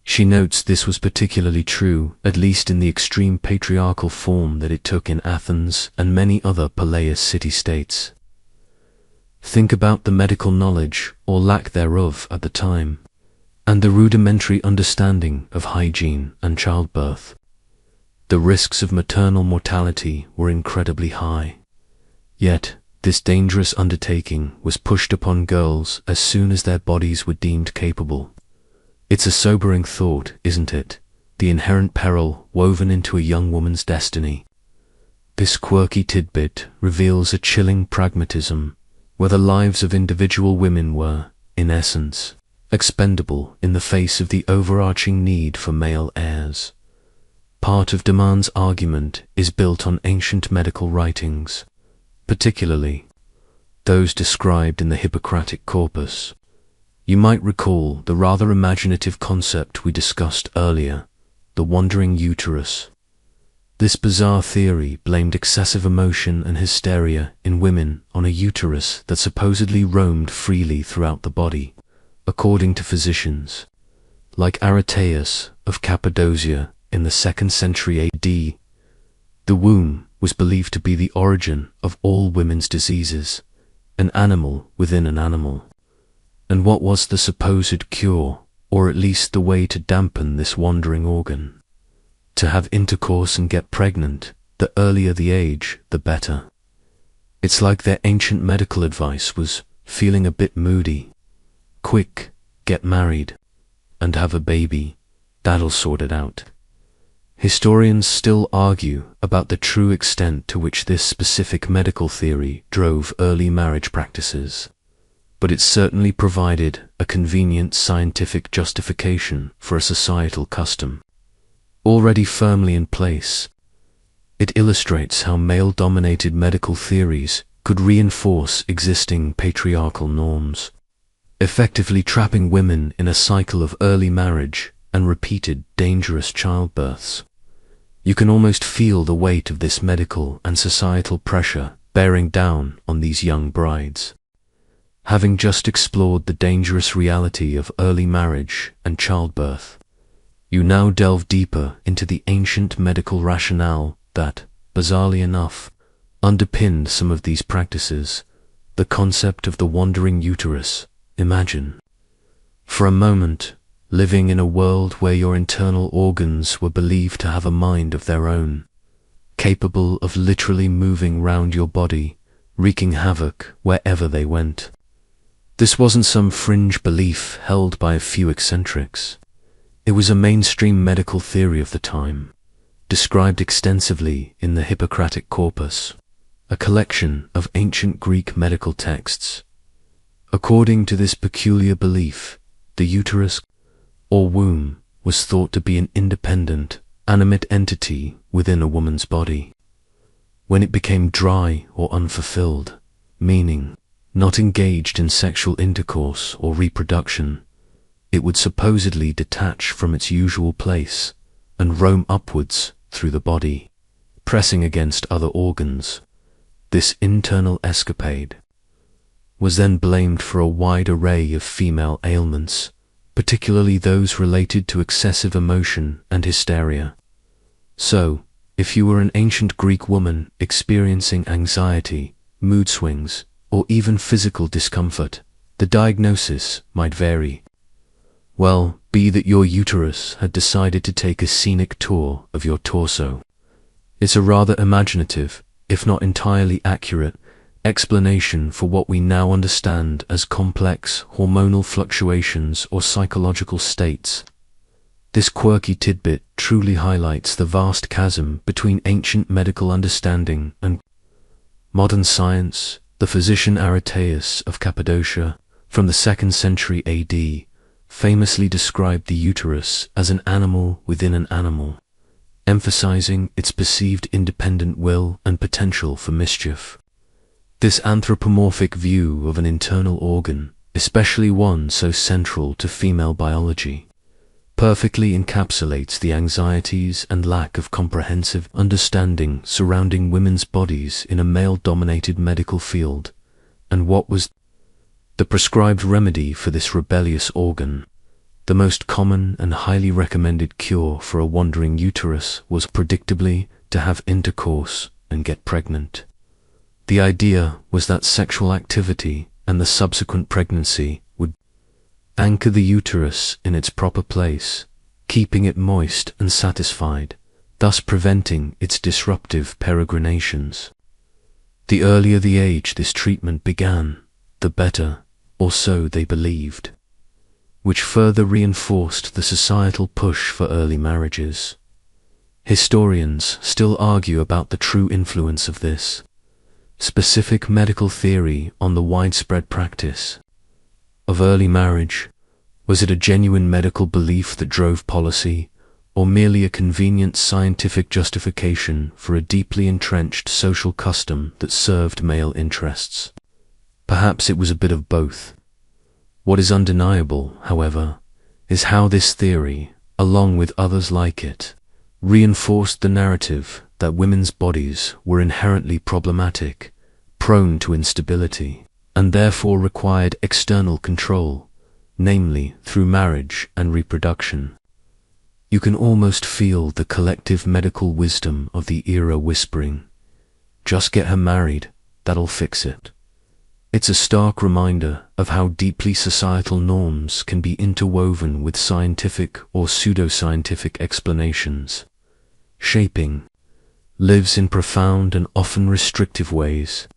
She notes this was particularly true, at least in the extreme patriarchal form that it took in Athens and many other Peleus city-states. Think about the medical knowledge, or lack thereof at the time, and the rudimentary understanding of hygiene and childbirth. The risks of maternal mortality were incredibly high. Yet, this dangerous undertaking was pushed upon girls as soon as their bodies were deemed capable. It's a sobering thought, isn't it? The inherent peril woven into a young woman's destiny. This quirky tidbit reveals a chilling pragmatism, where the lives of individual women were, in essence, expendable in the face of the overarching need for male heirs. Part of Demand's argument is built on ancient medical writings, particularly those described in the Hippocratic corpus. You might recall the rather imaginative concept we discussed earlier, the wandering uterus. This bizarre theory blamed excessive emotion and hysteria in women on a uterus that supposedly roamed freely throughout the body, according to physicians like Aretaeus of Cappadocia in the 2nd century AD. The womb was believed to be the origin of all women's diseases, an animal within an animal. And what was the supposed cure, or at least the way to dampen this wandering organ? To have intercourse and get pregnant, the earlier the age, the better. It's like their ancient medical advice was, feeling a bit moody, quick, get married, and have a baby, that'll sort it out. Historians still argue about the true extent to which this specific medical theory drove early marriage practices, but it certainly provided a convenient scientific justification for a societal custom already firmly in place. It illustrates how male-dominated medical theories could reinforce existing patriarchal norms, effectively trapping women in a cycle of early marriage and repeated dangerous childbirths. You can almost feel the weight of this medical and societal pressure bearing down on these young brides. Having just explored the dangerous reality of early marriage and childbirth, you now delve deeper into the ancient medical rationale that, bizarrely enough, underpinned some of these practices, the concept of the wandering uterus. Imagine, for a moment, living in a world where your internal organs were believed to have a mind of their own, capable of literally moving round your body, wreaking havoc wherever they went. This wasn't some fringe belief held by a few eccentrics. It was a mainstream medical theory of the time, described extensively in the Hippocratic corpus, a collection of ancient Greek medical texts. According to this peculiar belief, the uterus, or womb, was thought to be an independent, animate entity within a woman's body. When it became dry or unfulfilled, meaning not engaged in sexual intercourse or reproduction, it would supposedly detach from its usual place and roam upwards through the body, pressing against other organs. This internal escapade was then blamed for a wide array of female ailments, particularly those related to excessive emotion and hysteria. So, if you were an ancient Greek woman experiencing anxiety, mood swings, or even physical discomfort, the diagnosis might vary. Well, be that your uterus had decided to take a scenic tour of your torso. It's a rather imaginative, if not entirely accurate, explanation for what we now understand as complex hormonal fluctuations or psychological states. This quirky tidbit truly highlights the vast chasm between ancient medical understanding and modern science. The physician Aretaeus of Cappadocia, from the 2nd century AD, famously described the uterus as an animal within an animal, emphasizing its perceived independent will and potential for mischief. This anthropomorphic view of an internal organ, especially one so central to female biology, perfectly encapsulates the anxieties and lack of comprehensive understanding surrounding women's bodies in a male-dominated medical field, and what was the prescribed remedy for this rebellious organ. The most common and highly recommended cure for a wandering uterus was predictably to have intercourse and get pregnant. The idea was that sexual activity and the subsequent pregnancy would anchor the uterus in its proper place, keeping it moist and satisfied, thus preventing its disruptive peregrinations. The earlier the age this treatment began, the better, or so they believed, which further reinforced the societal push for early marriages. Historians still argue about the true influence of this specific medical theory on the widespread practice of early marriage. Was it a genuine medical belief that drove policy, or merely a convenient scientific justification for a deeply entrenched social custom that served male interests? Perhaps it was a bit of both. What is undeniable, however, is how this theory, along with others like it, reinforced the narrative that women's bodies were inherently problematic, prone to instability, and therefore required external control, namely through marriage and reproduction. You can almost feel the collective medical wisdom of the era whispering, "Just get her married, that'll fix it." It's a stark reminder of how deeply societal norms can be interwoven with scientific or pseudoscientific explanations, shaping lives in profound and often restrictive ways.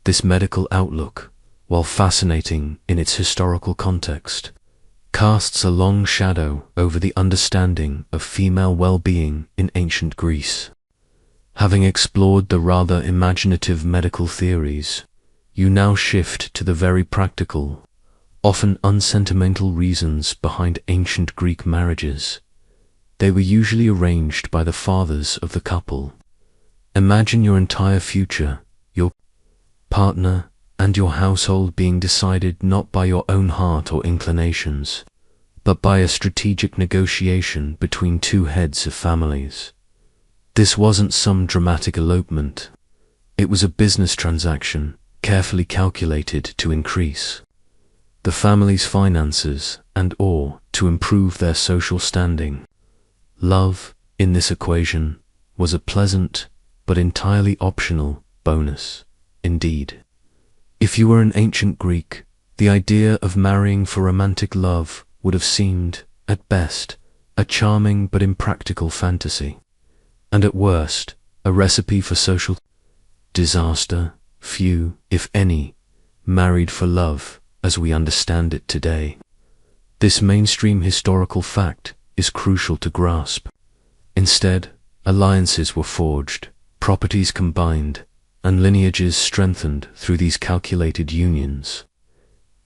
This medical outlook, while fascinating in its historical context, casts a long shadow over the understanding of female well-being in ancient Greece. Having explored the rather imaginative medical theories, you now shift to the very practical, often unsentimental reasons behind ancient Greek marriages. They were usually arranged by the fathers of the couple. Imagine your entire future, your partner, and your household being decided not by your own heart or inclinations, but by a strategic negotiation between two heads of families. This wasn't some dramatic elopement. It was a business transaction, carefully calculated to increase the family's finances and/or to improve their social standing. Love, in this equation, was a pleasant but entirely optional bonus. Indeed, if you were an ancient Greek, the idea of marrying for romantic love would have seemed, at best, a charming but impractical fantasy, and at worst, a recipe for social disaster. Few, if any, married for love as we understand it today. This mainstream historical fact is crucial to grasp. Instead, alliances were forged, properties combined, and lineages strengthened through these calculated unions.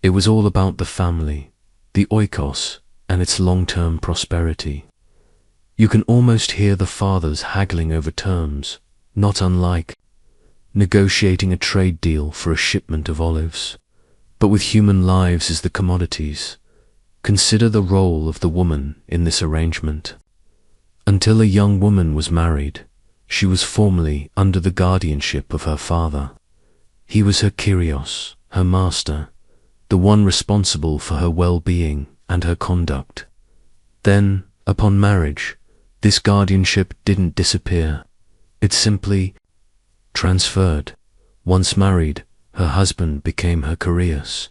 It was all about the family, the oikos, and its long-term prosperity. You can almost hear the fathers haggling over terms, not unlike negotiating a trade deal for a shipment of olives. But with human lives as the commodities, consider the role of the woman in this arrangement. Until a young woman was married, she was formally under the guardianship of her father. He was her kyrios, her master, the one responsible for her well-being and her conduct. Then, upon marriage, this guardianship didn't disappear. It simply transferred. Once married, her husband became her kyrios,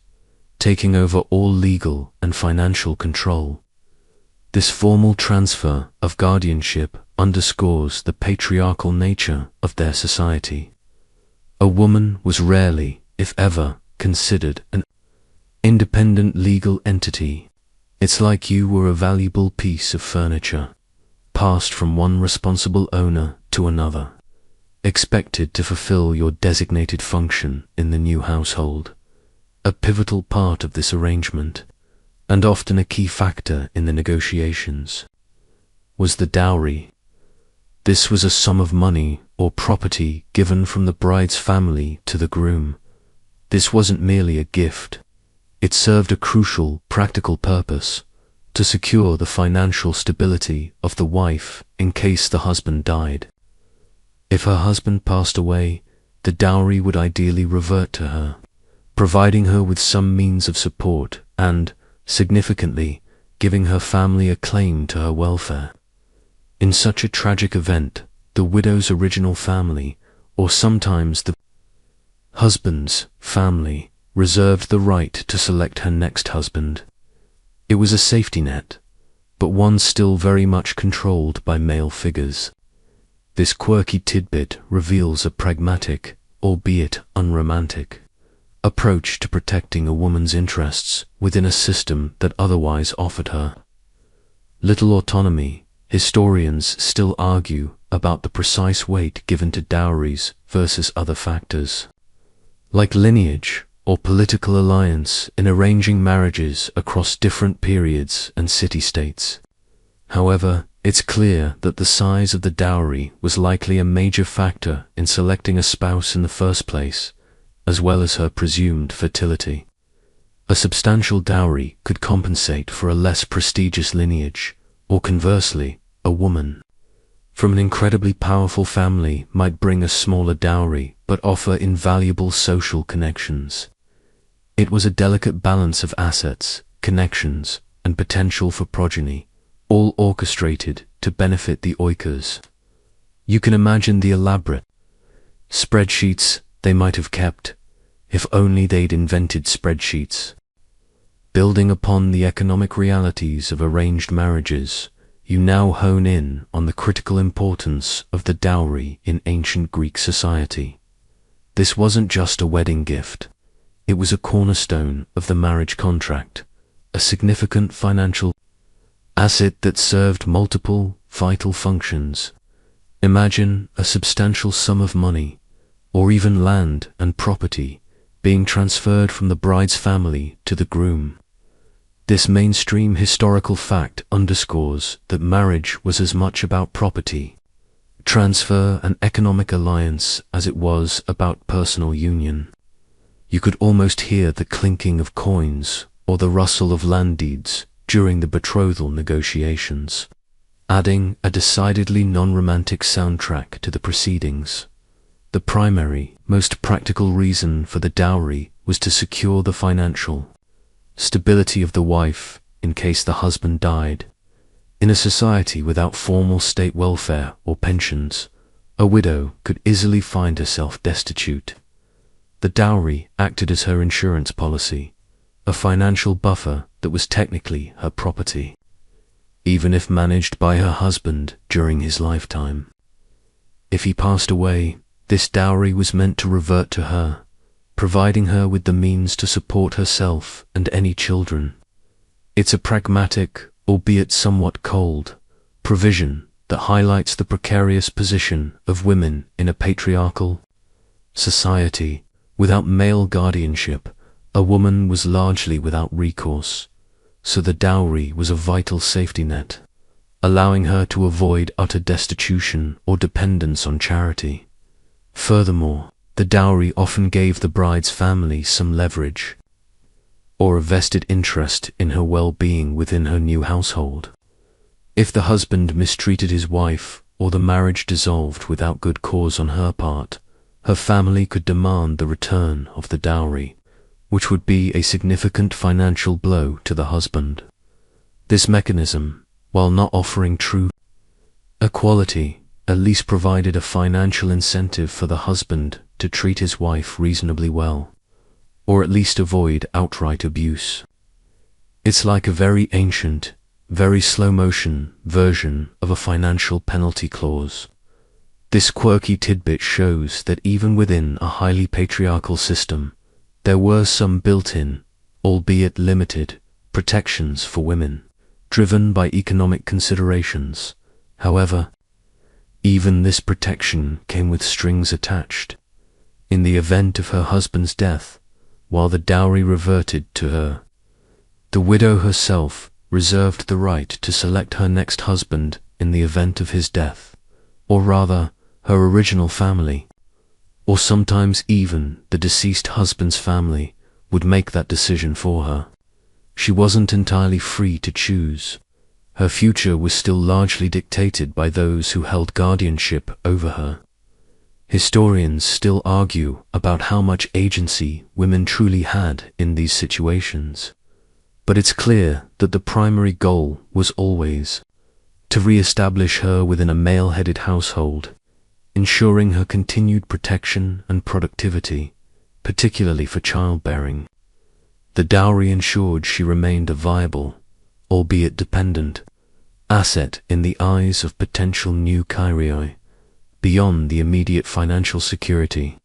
taking over all legal and financial control. This formal transfer of guardianship underscores the patriarchal nature of their society. A woman was rarely, if ever, considered an independent legal entity. It's like you were a valuable piece of furniture, passed from one responsible owner to another, expected to fulfill your designated function in the new household. A pivotal part of this arrangement, and often a key factor in the negotiations, was the dowry. This was a sum of money or property given from the bride's family to the groom. This wasn't merely a gift. It served a crucial, practical purpose: to secure the financial stability of the wife in case the husband died. If her husband passed away, the dowry would ideally revert to her, providing her with some means of support and, significantly, giving her family a claim to her welfare. In such a tragic event, the widow's original family, or sometimes the husband's family, reserved the right to select her next husband. It was a safety net, but one still very much controlled by male figures. This quirky tidbit reveals a pragmatic, albeit unromantic, approach to protecting a woman's interests within a system that otherwise offered her little autonomy. Historians still argue about the precise weight given to dowries versus other factors, like lineage or political alliance, in arranging marriages across different periods and city-states. However, it's clear that the size of the dowry was likely a major factor in selecting a spouse in the first place, as well as her presumed fertility. A substantial dowry could compensate for a less prestigious lineage, or conversely, a woman from an incredibly powerful family might bring a smaller dowry but offer invaluable social connections. It was a delicate balance of assets, connections, and potential for progeny, all orchestrated to benefit the oikos. You can imagine the elaborate spreadsheets they might have kept, if only they'd invented spreadsheets. Building upon the economic realities of arranged marriages, you now hone in on the critical importance of the dowry in ancient Greek society. This wasn't just a wedding gift. It was a cornerstone of the marriage contract, a significant financial asset that served multiple vital functions. Imagine a substantial sum of money, or even land and property, being transferred from the bride's family to the groom. This mainstream historical fact underscores that marriage was as much about property, transfer, and economic alliance as it was about personal union. You could almost hear the clinking of coins or the rustle of land deeds during the betrothal negotiations, adding a decidedly non-romantic soundtrack to the proceedings. The primary, most practical reason for the dowry was to secure the financial stability of the wife in case the husband died. In a society without formal state welfare or pensions, a widow could easily find herself destitute. The dowry acted as her insurance policy, a financial buffer that was technically her property, even if managed by her husband during his lifetime. If he passed away, this dowry was meant to revert to her, providing her with the means to support herself and any children. It's a pragmatic, albeit somewhat cold, provision that highlights the precarious position of women in a patriarchal society. Without male guardianship, a woman was largely without recourse, so the dowry was a vital safety net, allowing her to avoid utter destitution or dependence on charity. Furthermore, the dowry often gave the bride's family some leverage or a vested interest in her well-being within her new household. If the husband mistreated his wife or the marriage dissolved without good cause on her part, her family could demand the return of the dowry, which would be a significant financial blow to the husband. This mechanism, while not offering true equality, at least provided a financial incentive for the husband to treat his wife reasonably well, or at least avoid outright abuse. It's like a very ancient, very slow-motion version of a financial penalty clause. This quirky tidbit shows that even within a highly patriarchal system, there were some built-in, albeit limited, protections for women, driven by economic considerations. However, even this protection came with strings attached. In the event of her husband's death, while the dowry reverted to her, the widow herself reserved the right to select her next husband in the event of his death, or rather, her original family, or sometimes even the deceased husband's family would make that decision for her. She wasn't entirely free to choose. Her future was still largely dictated by those who held guardianship over her. Historians still argue about how much agency women truly had in these situations, but it's clear that the primary goal was always to re-establish her within a male-headed household, ensuring her continued protection and productivity, particularly for childbearing. The dowry ensured she remained a viable, albeit dependent, asset in the eyes of potential new Kyrioi. Beyond the immediate financial security,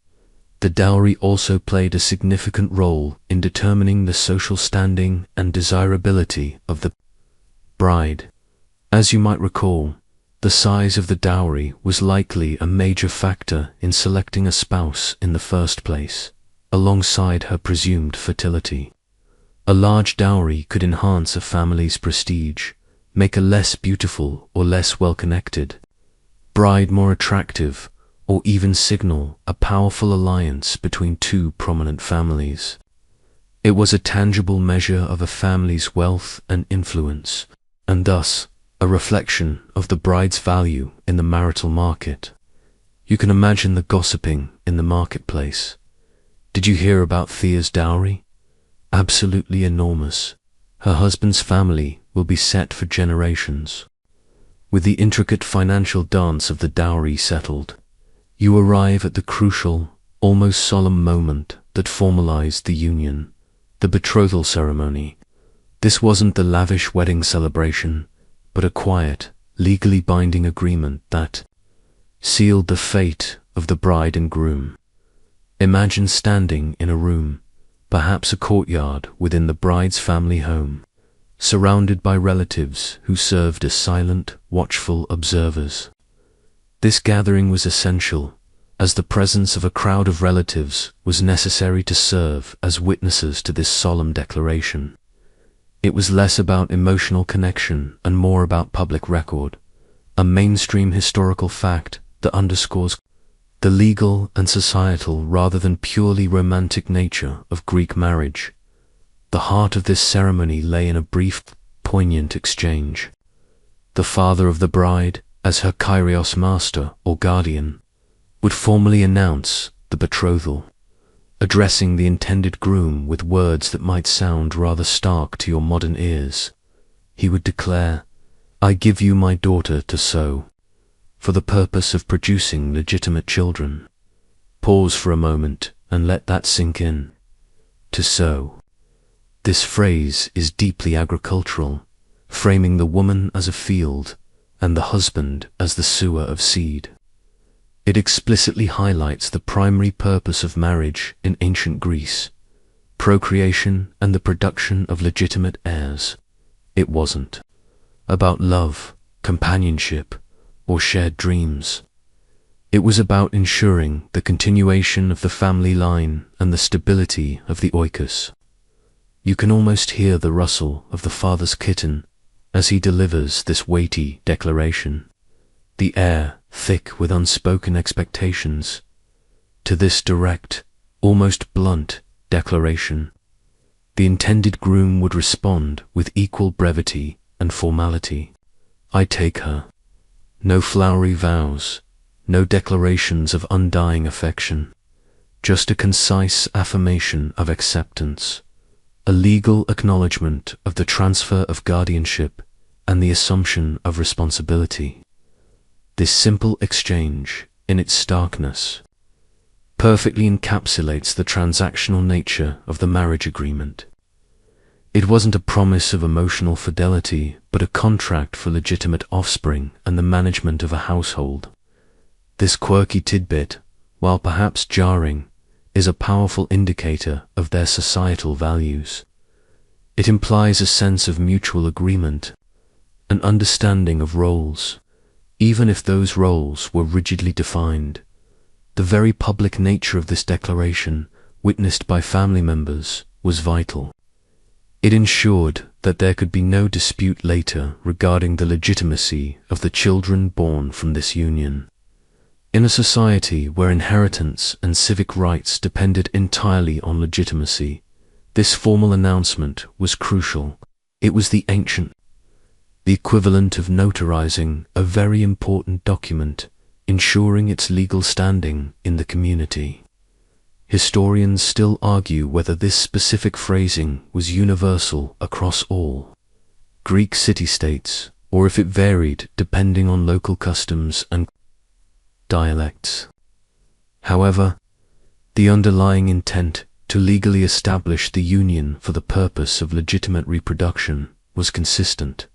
the dowry also played a significant role in determining the social standing and desirability of the bride. As you might recall, the size of the dowry was likely a major factor in selecting a spouse in the first place, alongside her presumed fertility. A large dowry could enhance a family's prestige, make a less beautiful or less well-connected bride more attractive, or even signal a powerful alliance between two prominent families. It was a tangible measure of a family's wealth and influence, and thus a reflection of the bride's value in the marital market. You can imagine the gossiping in the marketplace. Did you hear about Thea's dowry? Absolutely enormous. Her husband's family will be set for generations. With the intricate financial dance of the dowry settled, you arrive at the crucial, almost solemn moment that formalized the union, the betrothal ceremony. This wasn't the lavish wedding celebration, but a quiet, legally binding agreement that sealed the fate of the bride and groom. Imagine standing in a room, perhaps a courtyard within the bride's family home, surrounded by relatives who served as silent, watchful observers. This gathering was essential, as the presence of a crowd of relatives was necessary to serve as witnesses to this solemn declaration. It was less about emotional connection and more about public record, a mainstream historical fact that underscores the legal and societal rather than purely romantic nature of Greek marriage. The heart of this ceremony lay in a brief, poignant exchange. The father of the bride, as her Kyrios master or guardian, would formally announce the betrothal, addressing the intended groom with words that might sound rather stark to your modern ears. He would declare, "I give you my daughter to sow, for the purpose of producing legitimate children." Pause for a moment and let that sink in. To sow. This phrase is deeply agricultural, framing the woman as a field and the husband as the sower of seed. It explicitly highlights the primary purpose of marriage in ancient Greece, procreation and the production of legitimate heirs. It wasn't about love, companionship, or shared dreams. It was about ensuring the continuation of the family line and the stability of the oikos. You can almost hear the rustle of the father's kitten as he delivers this weighty declaration, the air thick with unspoken expectations. To this direct, almost blunt declaration, the intended groom would respond with equal brevity and formality. I take her. No flowery vows, no declarations of undying affection, just a concise affirmation of acceptance, a legal acknowledgement of the transfer of guardianship and the assumption of responsibility. This simple exchange, in its starkness, perfectly encapsulates the transactional nature of the marriage agreement. It wasn't a promise of emotional fidelity, but a contract for legitimate offspring and the management of a household. This quirky tidbit, while perhaps jarring, is a powerful indicator of their societal values. It implies a sense of mutual agreement, an understanding of roles, even if those roles were rigidly defined. The very public nature of this declaration, witnessed by family members, was vital. It ensured that there could be no dispute later regarding the legitimacy of the children born from this union. In a society where inheritance and civic rights depended entirely on legitimacy, this formal announcement was crucial. It was the equivalent of notarizing a very important document, ensuring its legal standing in the community. Historians still argue whether this specific phrasing was universal across all Greek city-states, or if it varied depending on local customs and dialects. However, the underlying intent to legally establish the union for the purpose of legitimate reproduction was consistent.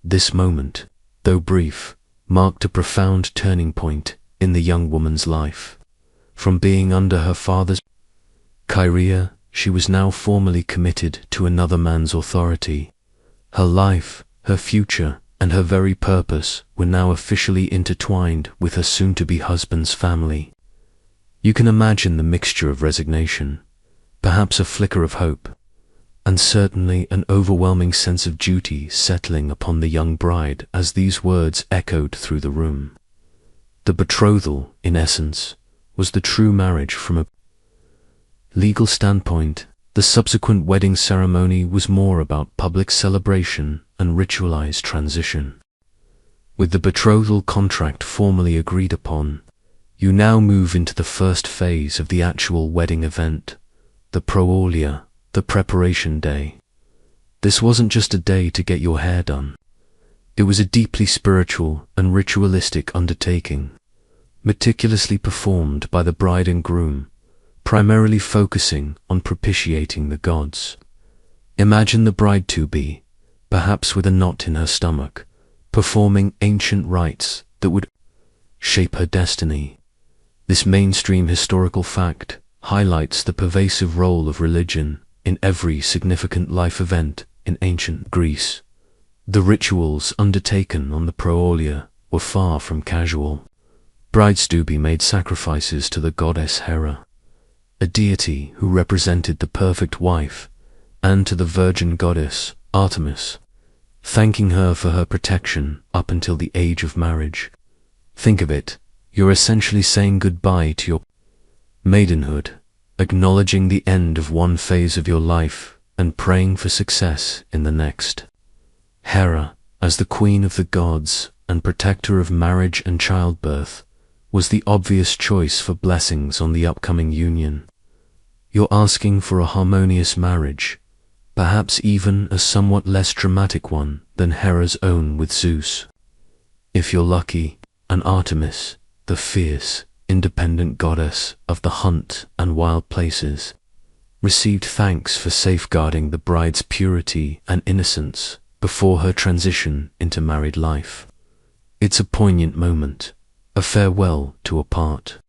This moment, though brief, marked a profound turning point in the young woman's life. From being under her father's Kyria, she was now formally committed to another man's authority. Her life, her future, and her very purpose were now officially intertwined with her soon-to-be husband's family. You can imagine the mixture of resignation, perhaps a flicker of hope, and certainly an overwhelming sense of duty settling upon the young bride as these words echoed through the room. The betrothal, in essence, was the true marriage from a legal standpoint. The subsequent wedding ceremony was more about public celebration and ritualized transition. With the betrothal contract formally agreed upon, you now move into the first phase of the actual wedding event, the proolia, the preparation day. This wasn't just a day to get your hair done. It was a deeply spiritual and ritualistic undertaking, meticulously performed by the bride and groom, primarily focusing on propitiating the gods. Imagine the bride-to-be, perhaps with a knot in her stomach, performing ancient rites that would shape her destiny. This mainstream historical fact highlights the pervasive role of religion in every significant life event in ancient Greece. The rituals undertaken on the proolia were far from casual. Brides-to-be made sacrifices to the goddess Hera, a deity who represented the perfect wife, and to the virgin goddess Artemis, thanking her for her protection up until the age of marriage. Think of it, you're essentially saying goodbye to your maidenhood, acknowledging the end of one phase of your life and praying for success in the next. Hera, as the queen of the gods and protector of marriage and childbirth, was the obvious choice for blessings on the upcoming union. You're asking for a harmonious marriage, perhaps even a somewhat less dramatic one than Hera's own with Zeus. If you're lucky, an Artemis, the fierce, independent goddess of the hunt and wild places, received thanks for safeguarding the bride's purity and innocence before her transition into married life. It's a poignant moment, a farewell to a part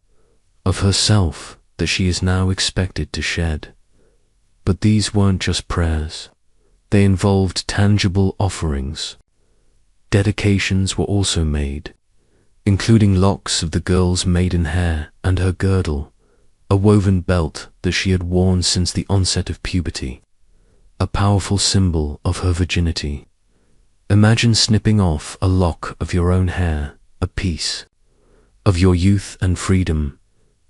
of herself that she is now expected to shed. But these weren't just prayers. They involved tangible offerings. Dedications were also made, including locks of the girl's maiden hair and her girdle, a woven belt that she had worn since the onset of puberty, a powerful symbol of her virginity. Imagine snipping off a lock of your own hair, a piece of your youth and freedom,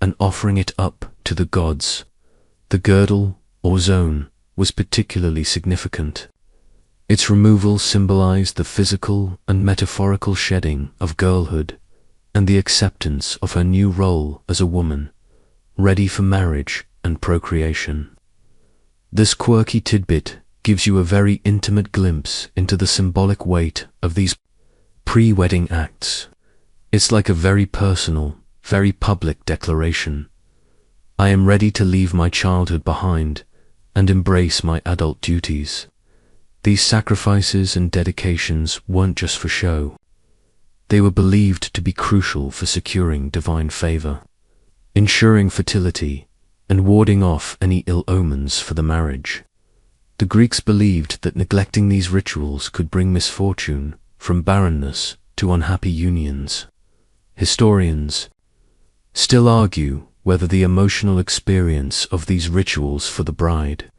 and offering it up to the gods. The girdle, or zone, was particularly significant. Its removal symbolized the physical and metaphorical shedding of girlhood and the acceptance of her new role as a woman, ready for marriage and procreation. This quirky tidbit gives you a very intimate glimpse into the symbolic weight of these pre-wedding acts. It's like a very personal, very public declaration. I am ready to leave my childhood behind and embrace my adult duties. These sacrifices and dedications weren't just for show. They were believed to be crucial for securing divine favor, ensuring fertility, and warding off any ill omens for the marriage. The Greeks believed that neglecting these rituals could bring misfortune, from barrenness to unhappy unions. Historians still argue whether the emotional experience of these rituals for the bride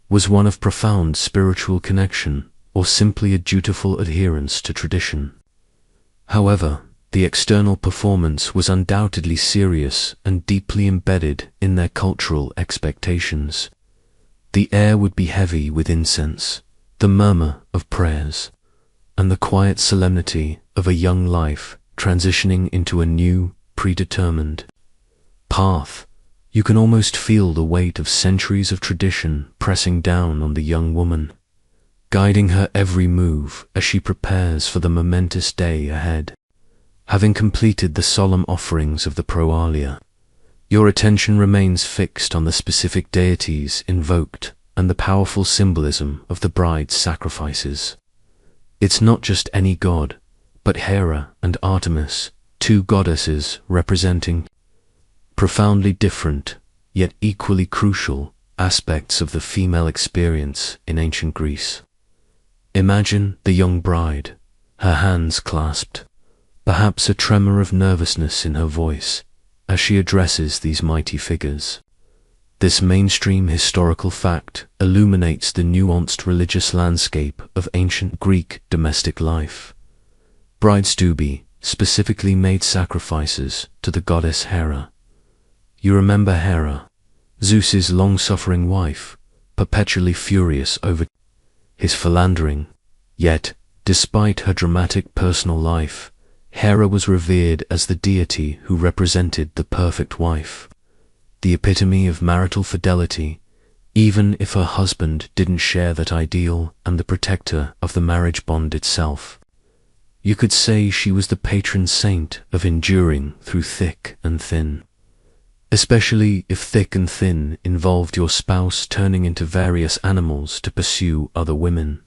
was one of profound spiritual connection or simply a dutiful adherence to tradition. However, the external performance was undoubtedly serious and deeply embedded in their cultural expectations. The air would be heavy with incense, the murmur of prayers, and the quiet solemnity of a young life transitioning into a new, predetermined path. You can almost feel the weight of centuries of tradition pressing down on the young woman, guiding her every move as she prepares for the momentous day ahead. Having completed the solemn offerings of the Proalia, your attention remains fixed on the specific deities invoked and the powerful symbolism of the bride's sacrifices. It's not just any god, but Hera and Artemis, two goddesses representing profoundly different, yet equally crucial, aspects of the female experience in ancient Greece. Imagine the young bride, her hands clasped, perhaps a tremor of nervousness in her voice, as she addresses these mighty figures. This mainstream historical fact illuminates the nuanced religious landscape of ancient Greek domestic life. Brides-to-be specifically made sacrifices to the goddess Hera. You remember Hera, Zeus's long-suffering wife, perpetually furious over his philandering. Yet, despite her dramatic personal life, Hera was revered as the deity who represented the perfect wife, the epitome of marital fidelity, even if her husband didn't share that ideal, and the protector of the marriage bond itself. You could say she was the patron saint of enduring through thick and thin, especially if thick and thin involved your spouse turning into various animals to pursue other women.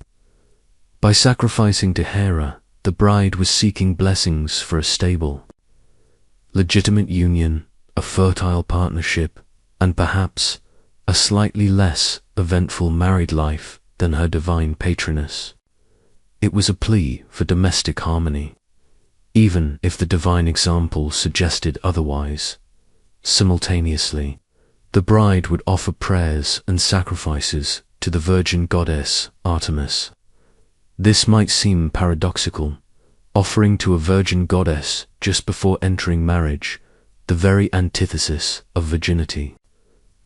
By sacrificing to Hera, the bride was seeking blessings for a stable, legitimate union, a fertile partnership, and perhaps a slightly less eventful married life than her divine patroness. It was a plea for domestic harmony, even if the divine example suggested otherwise. Simultaneously, the bride would offer prayers and sacrifices to the virgin goddess Artemis. This might seem paradoxical, offering to a virgin goddess just before entering marriage, the very antithesis of virginity.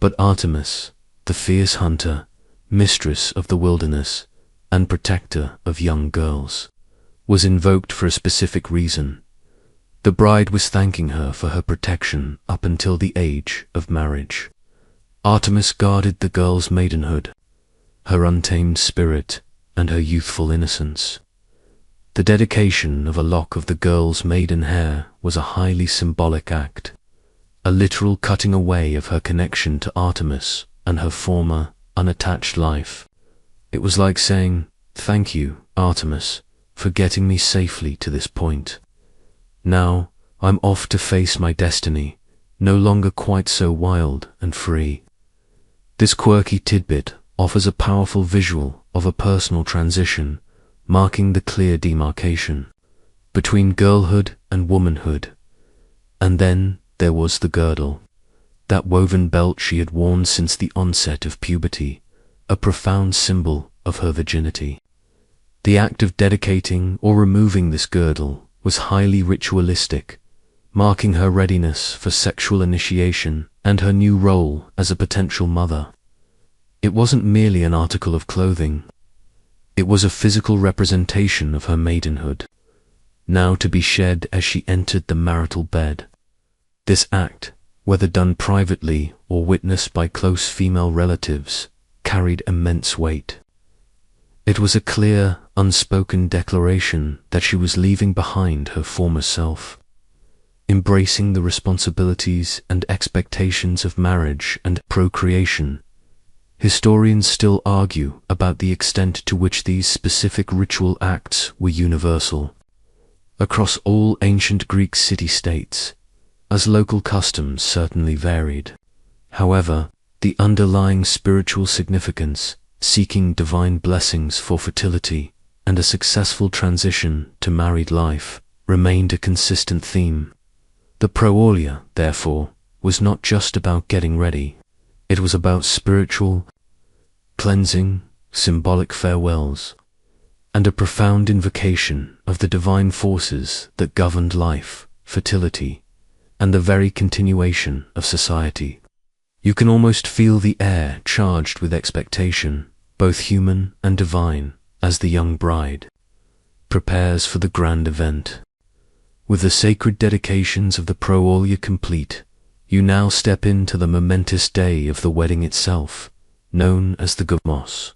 But Artemis, the fierce hunter, mistress of the wilderness, and protector of young girls, was invoked for a specific reason. The bride was thanking her for her protection up until the age of marriage. Artemis guarded the girl's maidenhood, her untamed spirit, and her youthful innocence. The dedication of a lock of the girl's maiden hair was a highly symbolic act, a literal cutting away of her connection to Artemis and her former, unattached life. It was like saying, "Thank you, Artemis, for getting me safely to this point. Now, I'm off to face my destiny, no longer quite so wild and free." This quirky tidbit offers a powerful visual of a personal transition, marking the clear demarcation between girlhood and womanhood. And then there was the girdle, that woven belt she had worn since the onset of puberty, a profound symbol of her virginity. The act of dedicating or removing this girdle was highly ritualistic, marking her readiness for sexual initiation and her new role as a potential mother. It wasn't merely an article of clothing. It was a physical representation of her maidenhood, now to be shed as she entered the marital bed. This act, whether done privately or witnessed by close female relatives, carried immense weight. It was a clear, unspoken declaration that she was leaving behind her former self, embracing the responsibilities and expectations of marriage and procreation. Historians still argue about the extent to which these specific ritual acts were universal across all ancient Greek city-states, as local customs certainly varied. However, the underlying spiritual significance, seeking divine blessings for fertility and a successful transition to married life, remained a consistent theme. The proolia, therefore, was not just about getting ready. It was about spiritual cleansing, symbolic farewells, and a profound invocation of the divine forces that governed life, fertility, and the very continuation of society. You can almost feel the air charged with expectation, both human and divine, as the young bride prepares for the grand event. With the sacred dedications of the proolia complete, you now step into the momentous day of the wedding itself, known as the gamos.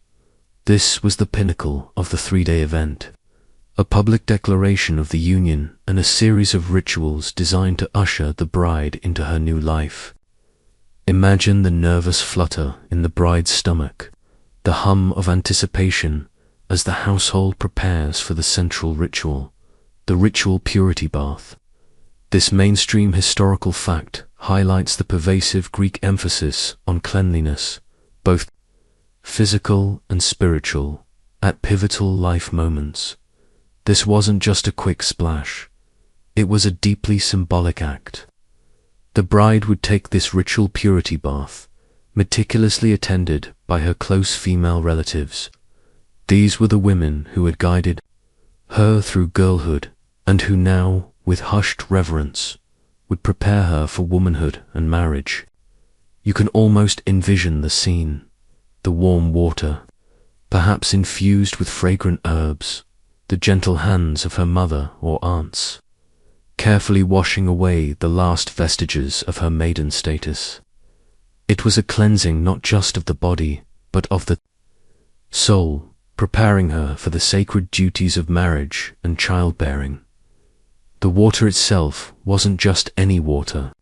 This was the pinnacle of the 3-day event, a public declaration of the union and a series of rituals designed to usher the bride into her new life. Imagine the nervous flutter in the bride's stomach, the hum of anticipation as the household prepares for the central ritual, the ritual purity bath. This mainstream historical fact highlights the pervasive Greek emphasis on cleanliness, both physical and spiritual, at pivotal life moments. This wasn't just a quick splash. It was a deeply symbolic act. The bride would take this ritual purity bath, meticulously attended by her close female relatives. These were the women who had guided her through girlhood and who now, with hushed reverence, would prepare her for womanhood and marriage. You can almost envision the scene, the warm water, perhaps infused with fragrant herbs, the gentle hands of her mother or aunts, carefully washing away the last vestiges of her maiden status. It was a cleansing not just of the body, but of the soul, preparing her for the sacred duties of marriage and childbearing. The water itself wasn't just any water.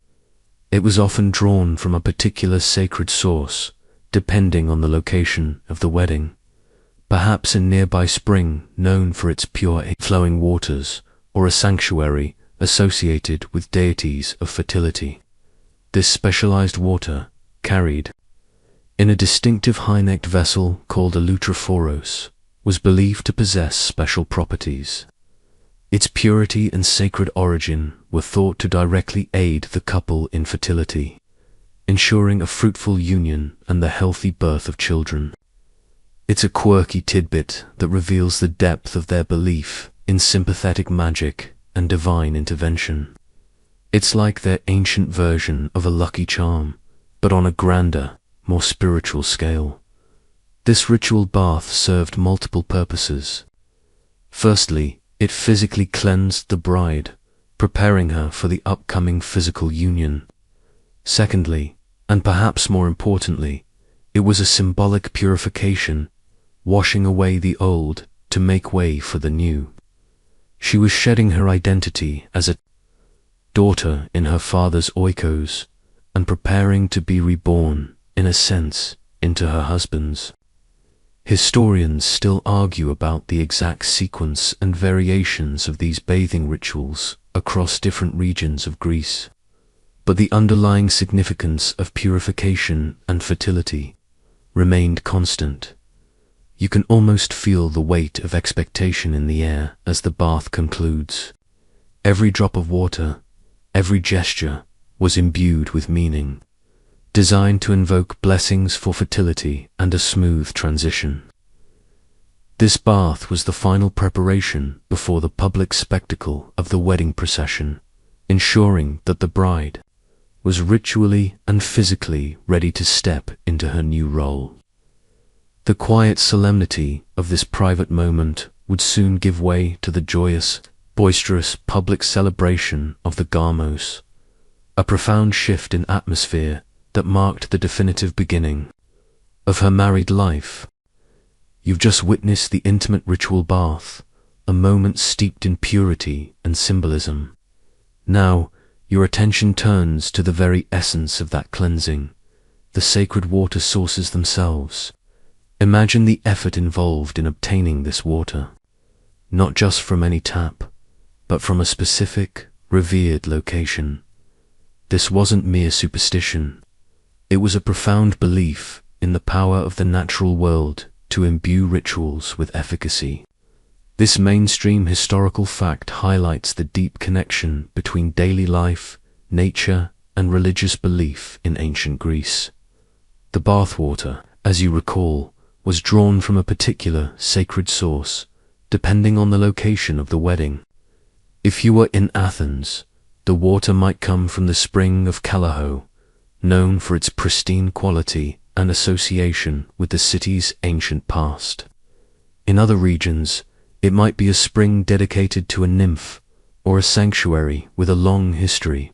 It was often drawn from a particular sacred source, depending on the location of the wedding. Perhaps a nearby spring known for its pure flowing waters, or a sanctuary associated with deities of fertility. This specialized water, carried in a distinctive high-necked vessel called a lutrophoros, was believed to possess special properties. Its purity and sacred origin were thought to directly aid the couple in fertility, ensuring a fruitful union and the healthy birth of children. It's a quirky tidbit that reveals the depth of their belief in sympathetic magic and divine intervention. It's like their ancient version of a lucky charm, but on a grander, more spiritual scale. This ritual bath served multiple purposes. Firstly, it physically cleansed the bride, preparing her for the upcoming physical union. Secondly, and perhaps more importantly, it was a symbolic purification, washing away the old to make way for the new. She was shedding her identity as a daughter in her father's oikos and preparing to be reborn, in a sense, into her husband's. Historians still argue about the exact sequence and variations of these bathing rituals across different regions of Greece, but the underlying significance of purification and fertility remained constant. You can almost feel the weight of expectation in the air as the bath concludes. Every drop of water, every gesture was imbued with meaning, designed to invoke blessings for fertility and a smooth transition. This bath was the final preparation before the public spectacle of the wedding procession, ensuring that the bride was ritually and physically ready to step into her new role. The quiet solemnity of this private moment would soon give way to the joyous, boisterous public celebration of the gamos, a profound shift in atmosphere that marked the definitive beginning of her married life. You've just witnessed the intimate ritual bath, a moment steeped in purity and symbolism. Now, your attention turns to the very essence of that cleansing, the sacred water sources themselves. Imagine the effort involved in obtaining this water, not just from any tap, but from a specific, revered location. This wasn't mere superstition. It was a profound belief in the power of the natural world to imbue rituals with efficacy. This mainstream historical fact highlights the deep connection between daily life, nature, and religious belief in ancient Greece. The bathwater, as you recall, was drawn from a particular sacred source, depending on the location of the wedding. If you were in Athens, the water might come from the spring of Callao, known for its pristine quality and association with the city's ancient past. In other regions, it might be a spring dedicated to a nymph or a sanctuary with a long history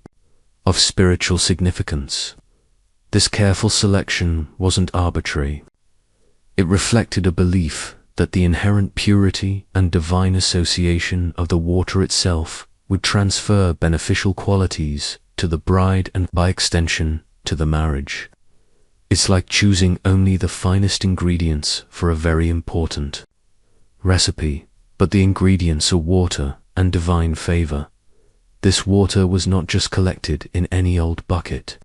of spiritual significance. This careful selection wasn't arbitrary. It reflected a belief that the inherent purity and divine association of the water itself would transfer beneficial qualities to the bride and, by extension, to the marriage. It's like choosing only the finest ingredients for a very important recipe, but the ingredients are water and divine favor. This water was not just collected in any old bucket.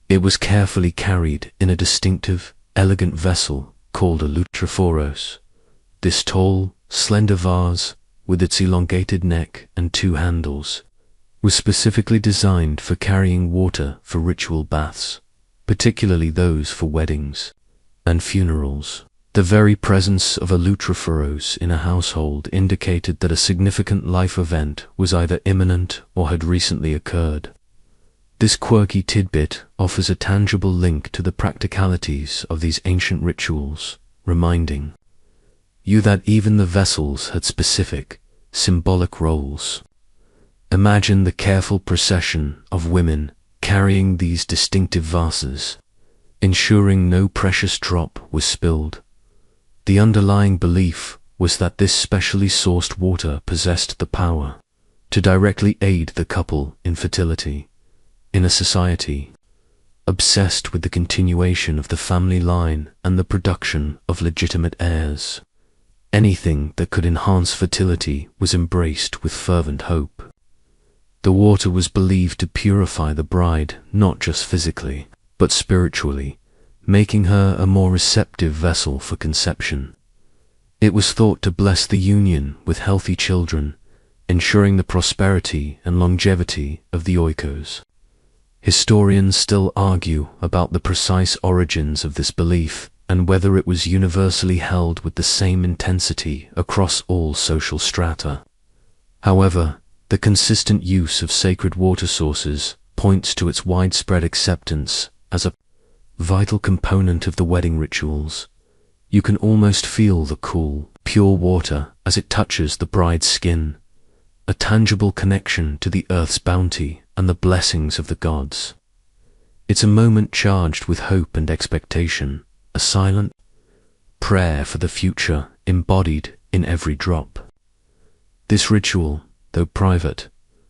It was carefully carried in a distinctive, elegant vessel called a lutrophoros. This tall, slender vase, with its elongated neck and two handles, was specifically designed for carrying water for ritual baths, particularly those for weddings and funerals. The very presence of a lutrophoros in a household indicated that a significant life event was either imminent or had recently occurred. This quirky tidbit offers a tangible link to the practicalities of these ancient rituals, reminding you that even the vessels had specific, symbolic roles. Imagine the careful procession of women carrying these distinctive vases, ensuring no precious drop was spilled. The underlying belief was that this specially sourced water possessed the power to directly aid the couple in fertility. In a society obsessed with the continuation of the family line and the production of legitimate heirs, anything that could enhance fertility was embraced with fervent hope. The water was believed to purify the bride not just physically, but spiritually, making her a more receptive vessel for conception. It was thought to bless the union with healthy children, ensuring the prosperity and longevity of the oikos. Historians still argue about the precise origins of this belief and whether it was universally held with the same intensity across all social strata. However, the consistent use of sacred water sources points to its widespread acceptance as a vital component of the wedding rituals. You can almost feel the cool, pure water as it touches the bride's skin, a tangible connection to the earth's bounty and the blessings of the gods. It's a moment charged with hope and expectation, a silent prayer for the future embodied in every drop. This ritual, though private,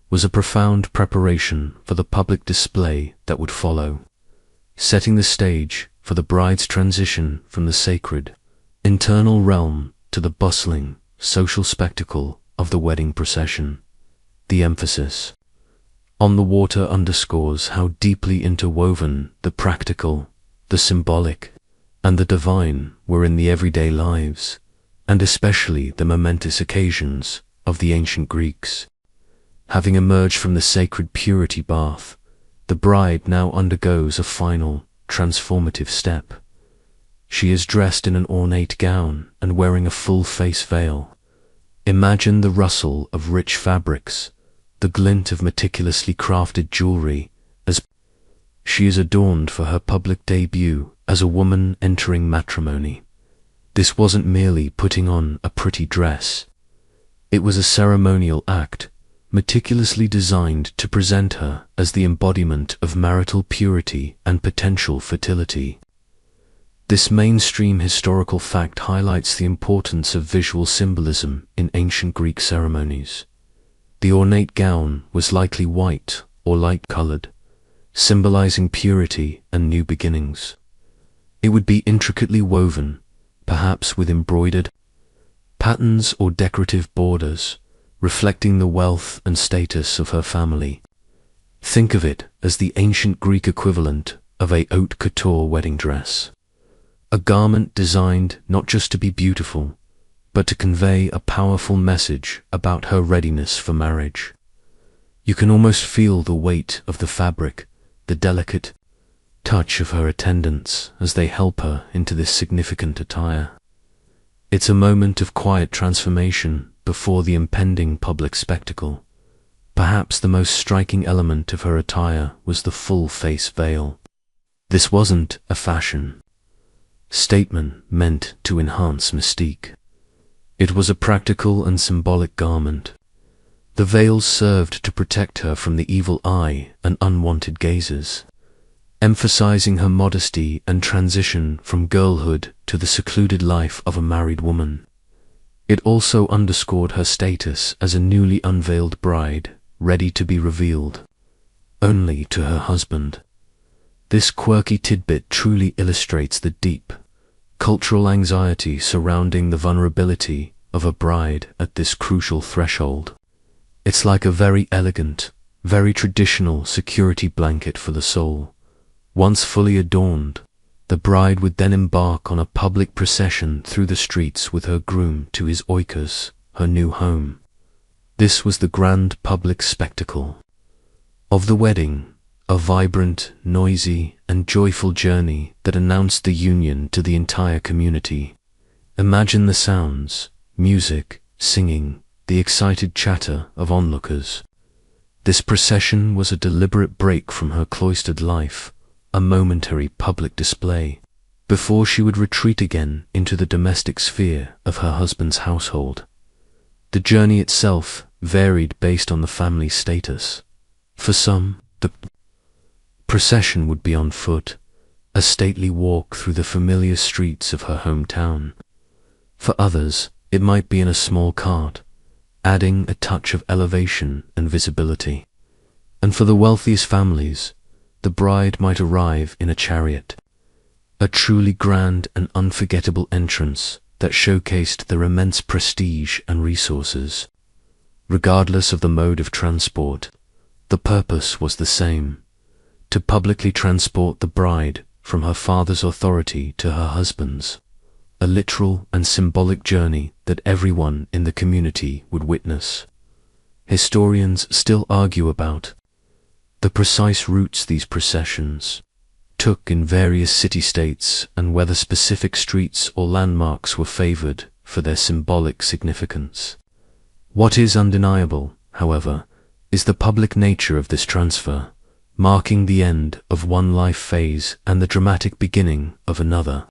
was a profound preparation for the public display that would follow, setting the stage for the bride's transition from the sacred, internal realm to the bustling, social spectacle of the wedding procession. The emphasis on the water underscores how deeply interwoven the practical, the symbolic, and the divine were in the everyday lives, and especially the momentous occasions of the ancient Greeks. Having emerged from the sacred purity bath, the bride now undergoes a final, transformative step. She is dressed in an ornate gown and wearing a full face veil. Imagine the rustle of rich fabrics, the glint of meticulously crafted jewelry, as she is adorned for her public debut as a woman entering matrimony. This wasn't merely putting on a pretty dress. It was a ceremonial act, meticulously designed to present her as the embodiment of marital purity and potential fertility. This mainstream historical fact highlights the importance of visual symbolism in ancient Greek ceremonies. The ornate gown was likely white or light-colored, symbolizing purity and new beginnings. It would be intricately woven, perhaps with embroidered patterns or decorative borders, reflecting the wealth and status of her family. Think of it as the ancient Greek equivalent of a haute couture wedding dress. A garment designed not just to be beautiful, but to convey a powerful message about her readiness for marriage. You can almost feel the weight of the fabric, the delicate touch of her attendants as they help her into this significant attire. It's a moment of quiet transformation before the impending public spectacle. Perhaps the most striking element of her attire was the full face veil. This wasn't a fashion statement meant to enhance mystique. It was a practical and symbolic garment. The veil served to protect her from the evil eye and unwanted gazes, emphasizing her modesty and transition from girlhood to the secluded life of a married woman. It also underscored her status as a newly unveiled bride, ready to be revealed only to her husband. This quirky tidbit truly illustrates the deep cultural anxiety surrounding the vulnerability of a bride at this crucial threshold. It's like a very elegant, very traditional security blanket for the soul. Once fully adorned, the bride would then embark on a public procession through the streets with her groom to his oikos, her new home. This was the grand public spectacle of the wedding, a vibrant, noisy, and joyful journey that announced the union to the entire community. Imagine the sounds, music, singing, the excited chatter of onlookers. This procession was a deliberate break from her cloistered life, a momentary public display, before she would retreat again into the domestic sphere of her husband's household. The journey itself varied based on the family's status. For some, the procession would be on foot, a stately walk through the familiar streets of her hometown. For others, it might be in a small cart, adding a touch of elevation and visibility. And for the wealthiest families, the bride might arrive in a chariot, a truly grand and unforgettable entrance that showcased their immense prestige and resources. Regardless of the mode of transport, the purpose was the same: to publicly transport the bride from her father's authority to her husband's, a literal and symbolic journey that everyone in the community would witness. Historians still argue about the precise routes these processions took in various city-states and whether specific streets or landmarks were favored for their symbolic significance. What is undeniable, however, is the public nature of this transfer, marking the end of one life phase and the dramatic beginning of another.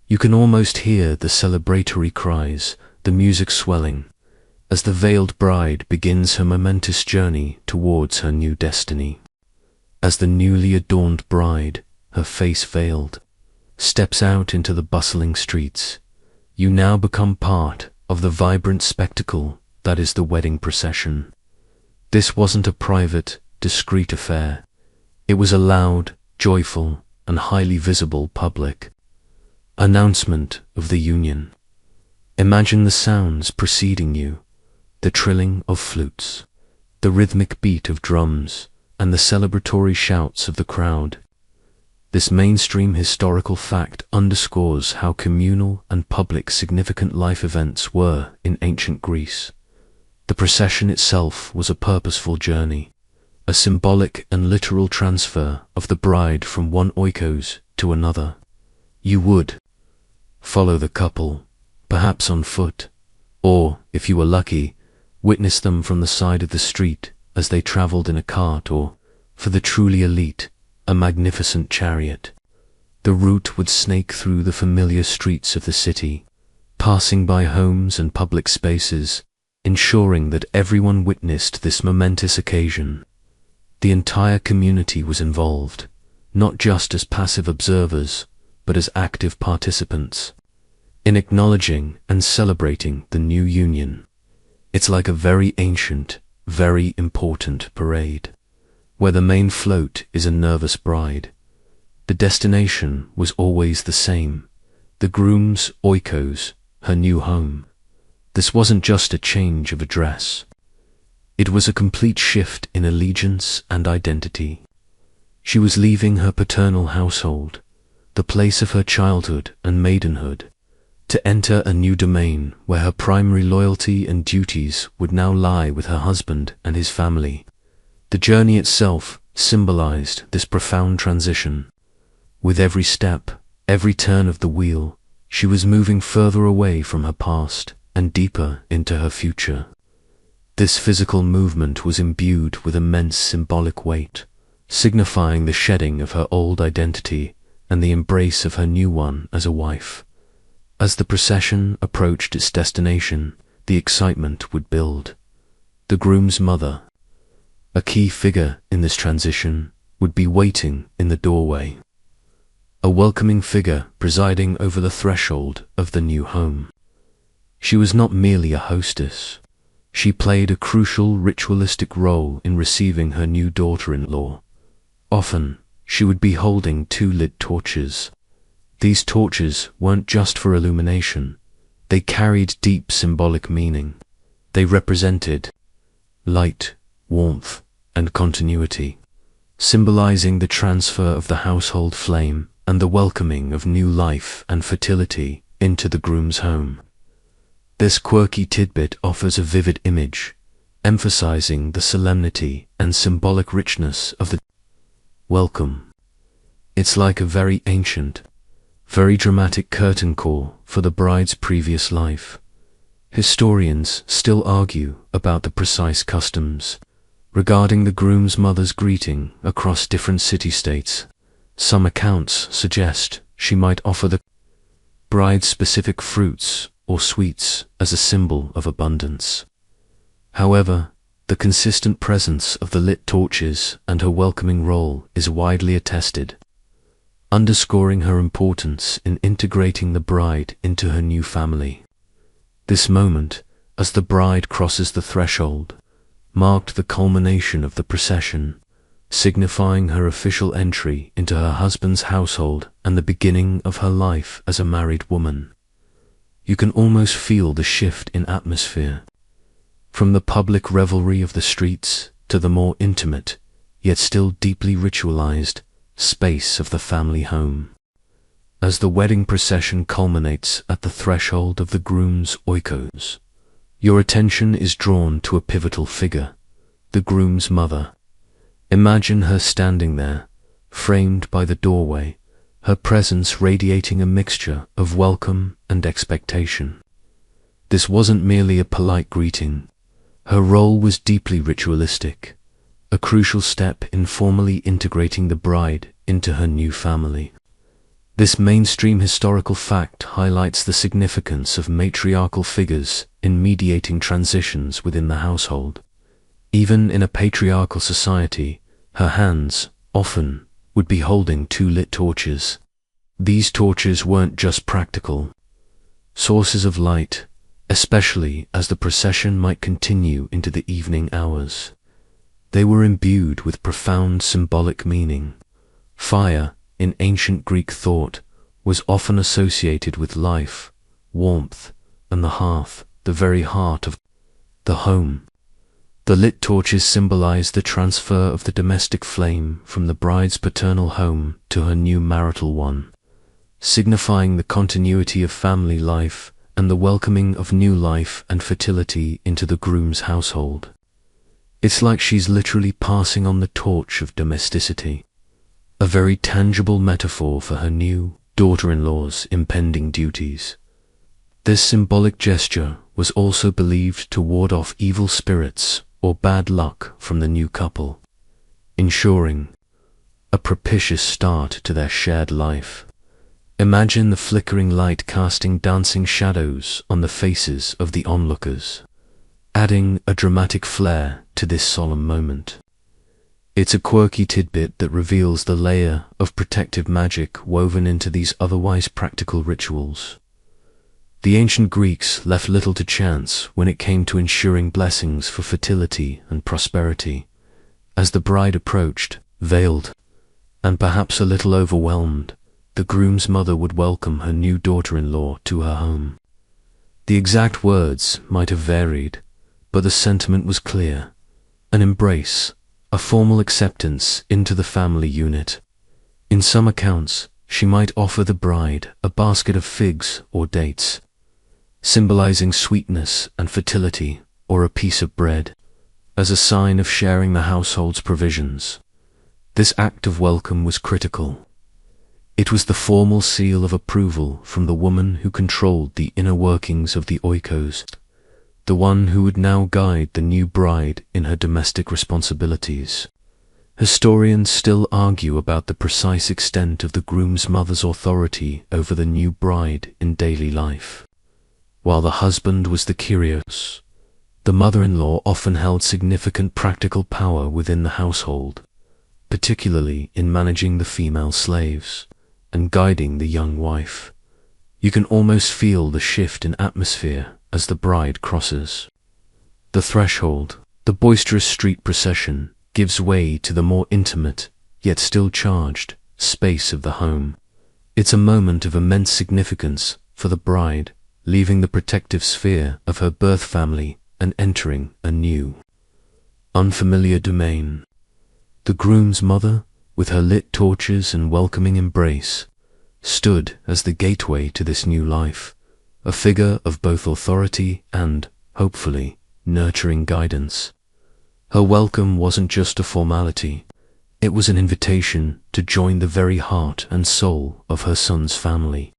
You can almost hear the celebratory cries, the music swelling, as the veiled bride begins her momentous journey towards her new destiny. As the newly adorned bride, her face veiled, steps out into the bustling streets, you now become part of the vibrant spectacle that is the wedding procession. This wasn't a private, discreet affair. It was a loud, joyful, and highly visible public announcement of the union. Imagine the sounds preceding you, the trilling of flutes, the rhythmic beat of drums, and the celebratory shouts of the crowd. This mainstream historical fact underscores how communal and public significant life events were in ancient Greece. The procession itself was a purposeful journey, a symbolic and literal transfer of the bride from one oikos to another. You would, follow the couple, perhaps on foot, or, if you were lucky, witness them from the side of the street as they traveled in a cart or, for the truly elite, a magnificent chariot. The route would snake through the familiar streets of the city, passing by homes and public spaces, ensuring that everyone witnessed this momentous occasion. The entire community was involved, not just as passive observers, but as active participants, in acknowledging and celebrating the new union. It's like a very ancient, very important parade, where the main float is a nervous bride. The destination was always the same, the groom's oikos, her new home. This wasn't just a change of address. It was a complete shift in allegiance and identity. She was leaving her paternal household, the place of her childhood and maidenhood, to enter a new domain where her primary loyalty and duties would now lie with her husband and his family. The journey itself symbolized this profound transition. With every step, every turn of the wheel, she was moving further away from her past and deeper into her future. This physical movement was imbued with immense symbolic weight, signifying the shedding of her old identity and the embrace of her new one as a wife. As the procession approached its destination, the excitement would build. The groom's mother, a key figure in this transition, would be waiting in the doorway, a welcoming figure presiding over the threshold of the new home. She was not merely a hostess. She played a crucial ritualistic role in receiving her new daughter-in-law. Often, she would be holding 2 lit torches. These torches weren't just for illumination. They carried deep symbolic meaning. They represented light, warmth, and continuity, symbolizing the transfer of the household flame and the welcoming of new life and fertility into the groom's home. This quirky tidbit offers a vivid image, emphasizing the solemnity and symbolic richness of the welcome. It's like a very ancient, very dramatic curtain call for the bride's previous life. Historians still argue about the precise customs regarding the groom's mother's greeting across different city-states. Some accounts suggest she might offer the bride specific fruits or sweets as a symbol of abundance. However, the consistent presence of the lit torches and her welcoming role is widely attested, underscoring her importance in integrating the bride into her new family. This moment, as the bride crosses the threshold, marked the culmination of the procession, signifying her official entry into her husband's household and the beginning of her life as a married woman. You can almost feel the shift in atmosphere, from the public revelry of the streets to the more intimate, yet still deeply ritualized, space of the family home. As the wedding procession culminates at the threshold of the groom's oikos, your attention is drawn to a pivotal figure, the groom's mother. Imagine her standing there, framed by the doorway, her presence radiating a mixture of welcome and expectation. This wasn't merely a polite greeting. Her role was deeply ritualistic, a crucial step in formally integrating the bride into her new family. This mainstream historical fact highlights the significance of matriarchal figures in mediating transitions within the household. Even in a patriarchal society, her hands, often, would be holding 2 lit torches. These torches weren't just practical sources of light, especially as the procession might continue into the evening hours. They were imbued with profound symbolic meaning. Fire, in ancient Greek thought, was often associated with life, warmth, and the hearth, the very heart of the home. The lit torches symbolized the transfer of the domestic flame from the bride's paternal home to her new marital one, signifying the continuity of family life and the welcoming of new life and fertility into the groom's household. It's like she's literally passing on the torch of domesticity, a very tangible metaphor for her new, daughter-in-law's impending duties. This symbolic gesture was also believed to ward off evil spirits or bad luck from the new couple, ensuring a propitious start to their shared life. Imagine the flickering light casting dancing shadows on the faces of the onlookers, adding a dramatic flair to this solemn moment. It's a quirky tidbit that reveals the layer of protective magic woven into these otherwise practical rituals. The ancient Greeks left little to chance when it came to ensuring blessings for fertility and prosperity. As the bride approached, veiled, and perhaps a little overwhelmed, the groom's mother would welcome her new daughter-in-law to her home. The exact words might have varied, but the sentiment was clear: an embrace, a formal acceptance into the family unit. In some accounts, she might offer the bride a basket of figs or dates, symbolizing sweetness and fertility, or a piece of bread, as a sign of sharing the household's provisions. This act of welcome was critical. It was the formal seal of approval from the woman who controlled the inner workings of the oikos, the one who would now guide the new bride in her domestic responsibilities. Historians still argue about the precise extent of the groom's mother's authority over the new bride in daily life. While the husband was the Kyrios, the mother-in-law often held significant practical power within the household, particularly in managing the female slaves and guiding the young wife. You can almost feel the shift in atmosphere as the bride crosses the threshold. The boisterous street procession gives way to the more intimate, yet still charged, space of the home. It's a moment of immense significance for the bride, leaving the protective sphere of her birth family and entering a new, unfamiliar domain. The groom's mother, with her lit torches and welcoming embrace, stood as the gateway to this new life, a figure of both authority and, hopefully, nurturing guidance. Her welcome wasn't just a formality, it was an invitation to join the very heart and soul of her son's family.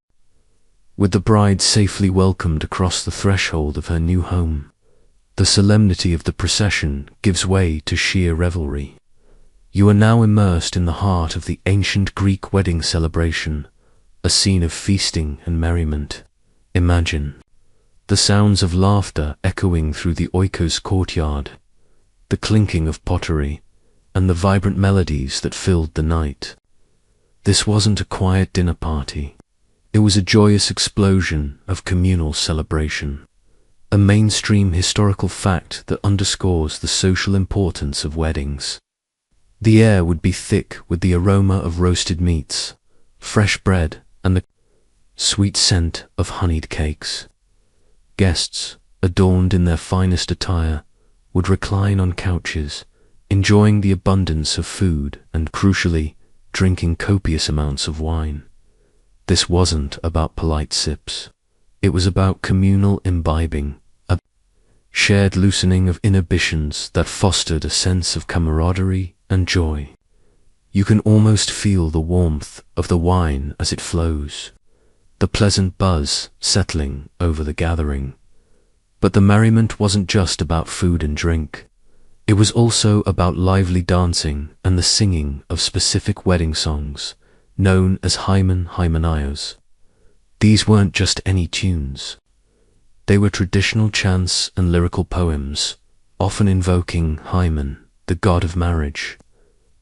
With the bride safely welcomed across the threshold of her new home, the solemnity of the procession gives way to sheer revelry. You are now immersed in the heart of the ancient Greek wedding celebration, a scene of feasting and merriment. Imagine the sounds of laughter echoing through the oikos courtyard, the clinking of pottery, and the vibrant melodies that filled the night. This wasn't a quiet dinner party. It was a joyous explosion of communal celebration, a mainstream historical fact that underscores the social importance of weddings. The air would be thick with the aroma of roasted meats, fresh bread, and the sweet scent of honeyed cakes. Guests, adorned in their finest attire, would recline on couches, enjoying the abundance of food and, crucially, drinking copious amounts of wine. This wasn't about polite sips. It was about communal imbibing, a shared loosening of inhibitions that fostered a sense of camaraderie and joy. You can almost feel the warmth of the wine as it flows, the pleasant buzz settling over the gathering. But the merriment wasn't just about food and drink. It was also about lively dancing and the singing of specific wedding songs, known as hymenaios. These weren't just any tunes. They were traditional chants and lyrical poems, often invoking Hymen, the god of marriage,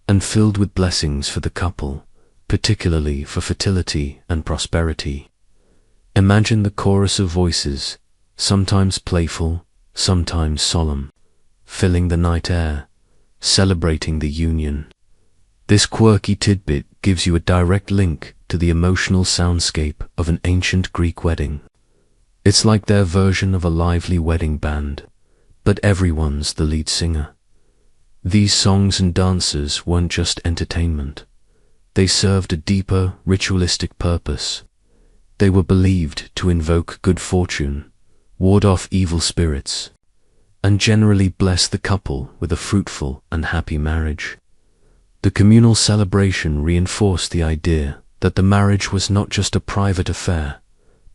and filled with blessings for the couple, particularly for fertility and prosperity. Imagine the chorus of voices, sometimes playful, sometimes solemn, filling the night air, celebrating the union. This quirky tidbit gives you a direct link to the emotional soundscape of an ancient Greek wedding. It's like their version of a lively wedding band, but everyone's the lead singer. These songs and dances weren't just entertainment. They served a deeper, ritualistic purpose. They were believed to invoke good fortune, ward off evil spirits, and generally bless the couple with a fruitful and happy marriage. The communal celebration reinforced the idea that the marriage was not just a private affair,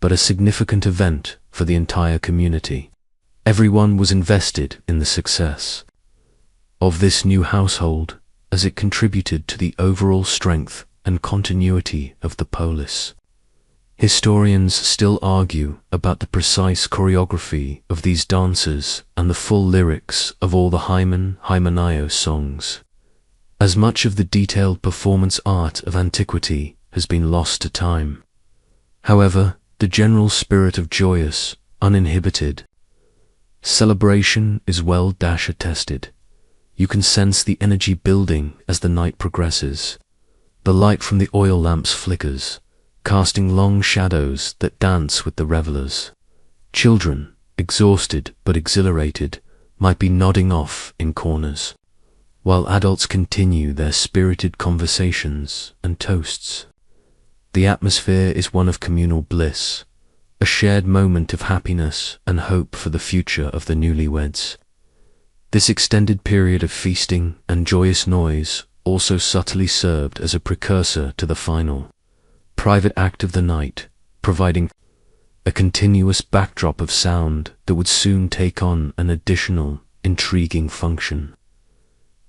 but a significant event for the entire community. Everyone was invested in the success of this new household, as it contributed to the overall strength and continuity of the polis. Historians still argue about the precise choreography of these dances and the full lyrics of all the Hymenaio songs, as much of the detailed performance art of antiquity has been lost to time. However, the general spirit of joyous, uninhibited celebration is well attested. You can sense the energy building as the night progresses. The light from the oil lamps flickers, casting long shadows that dance with the revelers. Children, exhausted but exhilarated, might be nodding off in corners, while adults continue their spirited conversations and toasts. The atmosphere is one of communal bliss, a shared moment of happiness and hope for the future of the newlyweds. This extended period of feasting and joyous noise also subtly served as a precursor to the final, private act of the night, providing a continuous backdrop of sound that would soon take on an additional, intriguing function.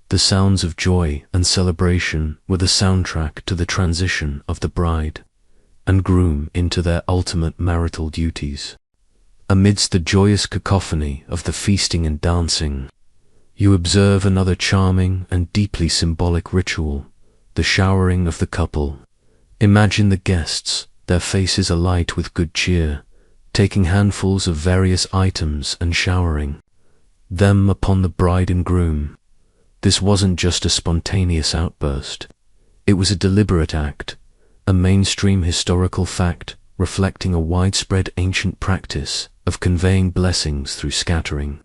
The sounds of joy and celebration were the soundtrack to the transition of the bride and groom into their ultimate marital duties. Amidst the joyous cacophony of the feasting and dancing, you observe another charming and deeply symbolic ritual, the showering of the couple. Imagine the guests, their faces alight with good cheer, taking handfuls of various items and showering them upon the bride and groom. This wasn't just a spontaneous outburst. It was a deliberate act, a mainstream historical fact reflecting a widespread ancient practice of conveying blessings through scattering.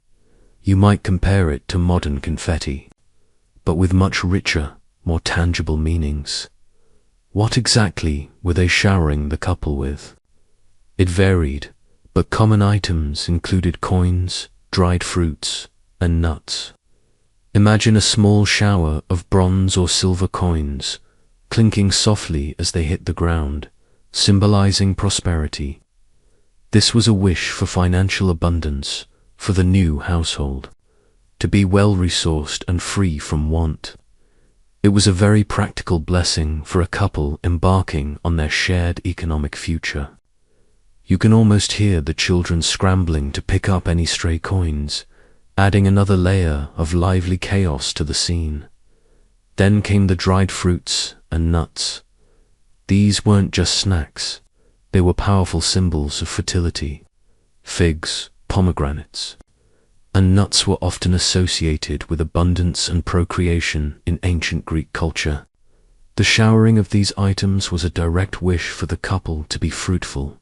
You might compare it to modern confetti, but with much richer, more tangible meanings. What exactly were they showering the couple with? It varied, but common items included coins, dried fruits, and nuts. Imagine a small shower of bronze or silver coins, clinking softly as they hit the ground, symbolizing prosperity. This was a wish for financial abundance for the new household, to be well-resourced and free from want. It was a very practical blessing for a couple embarking on their shared economic future. You can almost hear the children scrambling to pick up any stray coins, adding another layer of lively chaos to the scene. Then came the dried fruits and nuts. These weren't just snacks, they were powerful symbols of fertility. Figs, pomegranates, and nuts were often associated with abundance and procreation in ancient Greek culture. The showering of these items was a direct wish for the couple to be fruitful,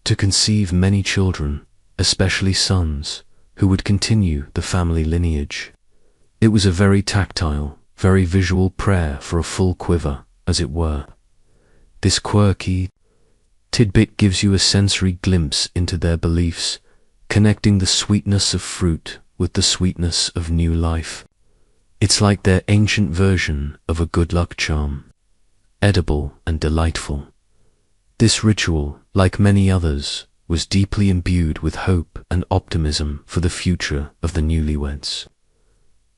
to conceive many children, especially sons, who would continue the family lineage. It was a very tactile, very visual prayer for a full quiver, as it were. This quirky tidbit gives you a sensory glimpse into their beliefs, connecting the sweetness of fruit with the sweetness of new life. It's like their ancient version of a good luck charm, edible and delightful. This ritual, like many others, was deeply imbued with hope and optimism for the future of the newlyweds.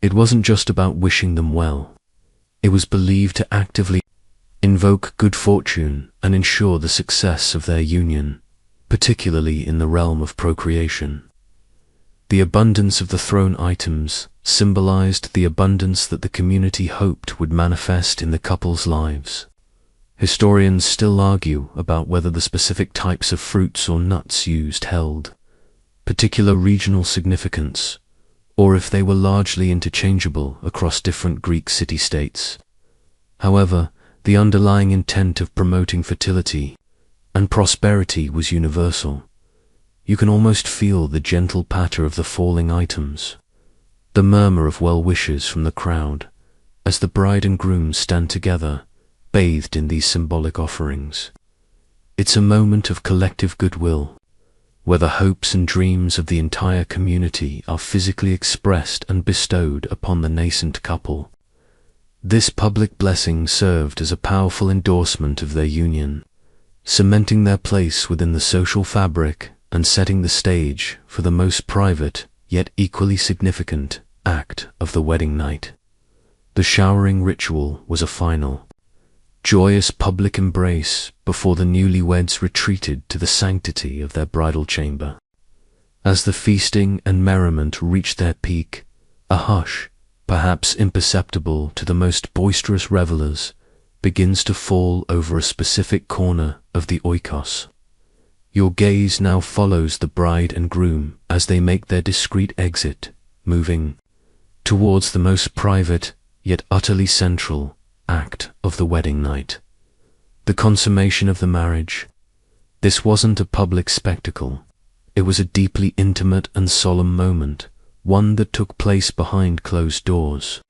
It wasn't just about wishing them well. It was believed to actively invoke good fortune and ensure the success of their union, particularly in the realm of procreation. The abundance of the thrown items symbolized the abundance that the community hoped would manifest in the couple's lives. Historians still argue about whether the specific types of fruits or nuts used held particular regional significance, or if they were largely interchangeable across different Greek city-states. However, the underlying intent of promoting fertility and prosperity was universal. You can almost feel the gentle patter of the falling items, the murmur of well wishes from the crowd, as the bride and groom stand together, bathed in these symbolic offerings. It's a moment of collective goodwill, where the hopes and dreams of the entire community are physically expressed and bestowed upon the nascent couple. This public blessing served as a powerful endorsement of their union, cementing their place within the social fabric and setting the stage for the most private, yet equally significant, act of the wedding night. The showering ritual was a final, joyous public embrace before the newlyweds retreated to the sanctity of their bridal chamber. As the feasting and merriment reached their peak, a hush, perhaps imperceptible to the most boisterous revelers, begins to fall over a specific corner of the oikos. Your gaze now follows the bride and groom as they make their discreet exit, moving towards the most private, yet utterly central, act of the wedding night. The consummation of the marriage. This wasn't a public spectacle. It was a deeply intimate and solemn moment, one that took place behind closed doors.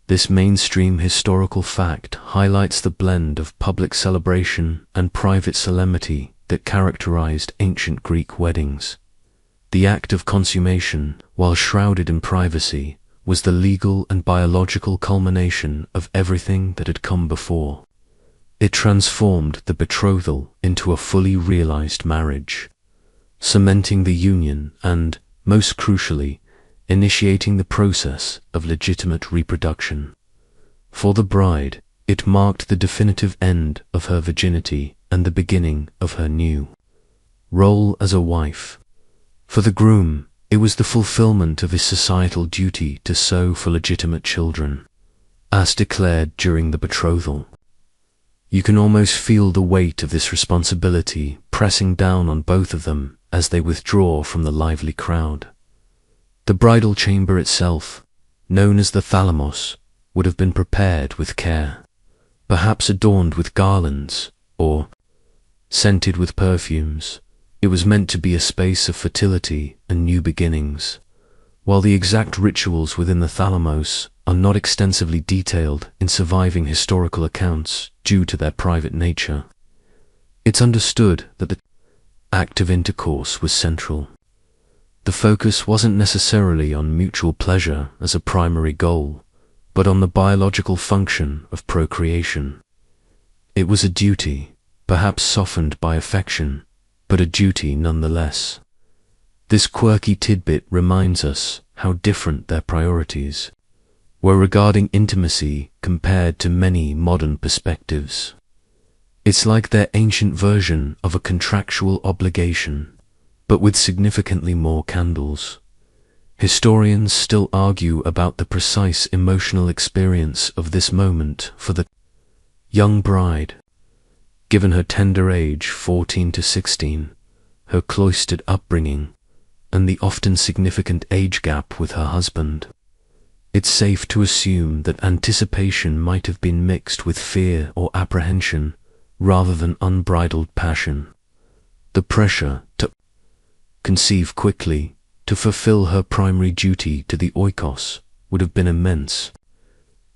This mainstream historical fact highlights the blend of public celebration and private solemnity that characterized ancient Greek weddings. The act of consummation, while shrouded in privacy, was the legal and biological culmination of everything that had come before. It transformed the betrothal into a fully realized marriage, cementing the union and, most crucially, initiating the process of legitimate reproduction. For the bride, it marked the definitive end of her virginity and the beginning of her new role as a wife. For the groom, it was the fulfillment of his societal duty to sow for legitimate children, as declared during the betrothal. You can almost feel the weight of this responsibility pressing down on both of them as they withdraw from the lively crowd. The bridal chamber itself, known as the thalamos, would have been prepared with care, perhaps adorned with garlands, or scented with perfumes. It was meant to be a space of fertility and new beginnings. While the exact rituals within the thalamos are not extensively detailed in surviving historical accounts due to their private nature, it's understood that the act of intercourse was central. The focus wasn't necessarily on mutual pleasure as a primary goal, but on the biological function of procreation. It was a duty, perhaps softened by affection, but a duty nonetheless. This quirky tidbit reminds us how different their priorities were regarding intimacy compared to many modern perspectives. It's like their ancient version of a contractual obligation, but with significantly more candles. Historians still argue about the precise emotional experience of this moment for the young bride. Given her tender age, 14 to 16, her cloistered upbringing, and the often significant age gap with her husband, it's safe to assume that anticipation might have been mixed with fear or apprehension rather than unbridled passion. The pressure to conceive quickly, to fulfill her primary duty to the oikos, would have been immense.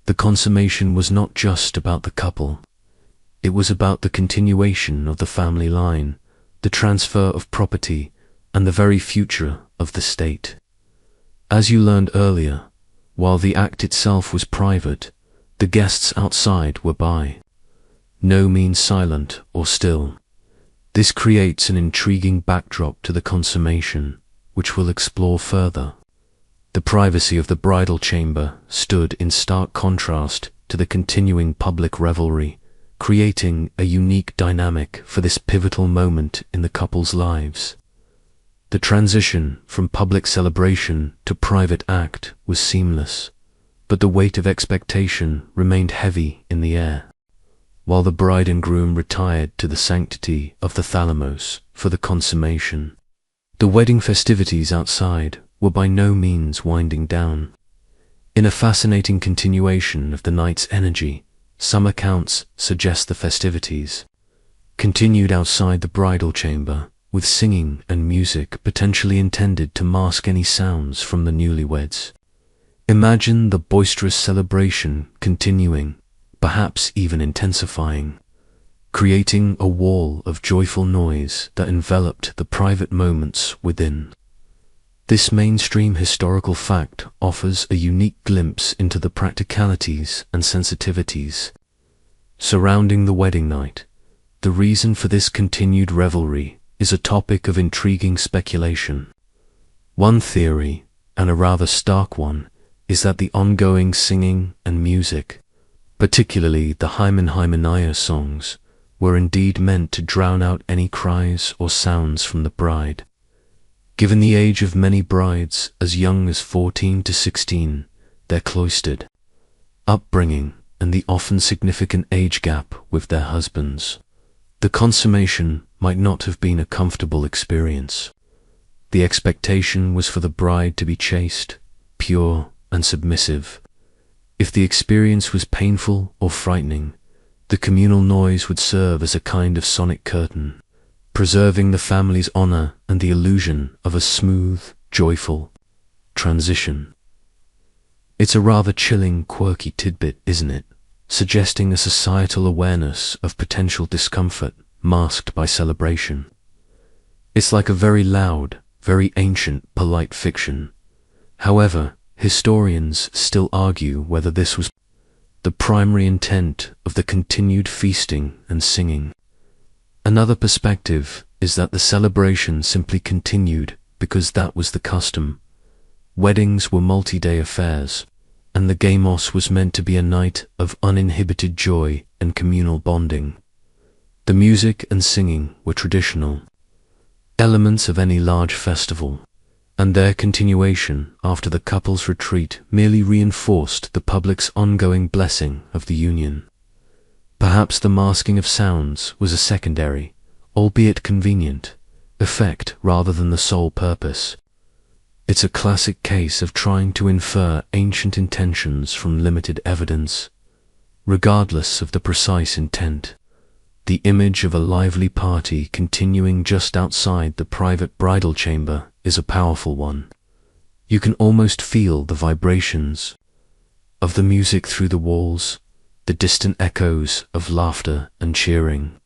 The consummation was not just about the couple. It was about the continuation of the family line, the transfer of property, and the very future of the state. As you learned earlier, while the act itself was private, the guests outside were by no means silent or still. This creates an intriguing backdrop to the consummation, which we'll explore further. The privacy of the bridal chamber stood in stark contrast to the continuing public revelry, creating a unique dynamic for this pivotal moment in the couple's lives. The transition from public celebration to private act was seamless, but the weight of expectation remained heavy in the air. While the bride and groom retired to the sanctity of the thalamos for the consummation, the wedding festivities outside were by no means winding down. In a fascinating continuation of the night's energy, some accounts suggest the festivities continued outside the bridal chamber, with singing and music potentially intended to mask any sounds from the newlyweds. Imagine the boisterous celebration continuing, perhaps even intensifying, creating a wall of joyful noise that enveloped the private moments within. This mainstream historical fact offers a unique glimpse into the practicalities and sensitivities surrounding the wedding night. The reason for this continued revelry is a topic of intriguing speculation. One theory, and a rather stark one, is that the ongoing singing and music, particularly the Hymenhymenaya songs, were indeed meant to drown out any cries or sounds from the bride. Given the age of many brides as young as 14 to 16, their cloistered upbringing, and the often significant age gap with their husbands, the consummation might not have been a comfortable experience. The expectation was for the bride to be chaste, pure, and submissive. If the experience was painful or frightening, the communal noise would serve as a kind of sonic curtain, preserving the family's honor and the illusion of a smooth, joyful transition. It's a rather chilling, quirky tidbit, isn't it? Suggesting a societal awareness of potential discomfort masked by celebration. It's like a very loud, very ancient, polite fiction. However, historians still argue whether this was the primary intent of the continued feasting and singing. Another perspective is that the celebration simply continued because that was the custom. Weddings were multi-day affairs, and the gamos was meant to be a night of uninhibited joy and communal bonding. The music and singing were traditional elements of any large festival, and their continuation after the couple's retreat merely reinforced the public's ongoing blessing of the union. Perhaps the masking of sounds was a secondary, albeit convenient, effect rather than the sole purpose. It's a classic case of trying to infer ancient intentions from limited evidence. Regardless of the precise intent, the image of a lively party continuing just outside the private bridal chamber is a powerful one. You can almost feel the vibrations of the music through the walls, the distant echoes of laughter and cheering.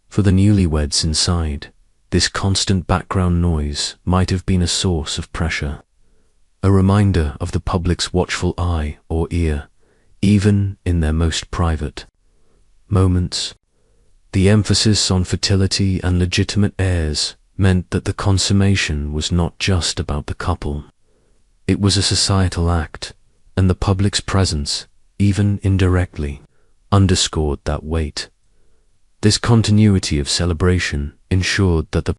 For the newlyweds inside, this constant background noise might have been a source of pressure, a reminder of the public's watchful eye or ear, even in their most private moments. The emphasis on fertility and legitimate heirs meant that the consummation was not just about the couple. It was a societal act, and the public's presence, even indirectly, underscored that weight. This continuity of celebration ensured that the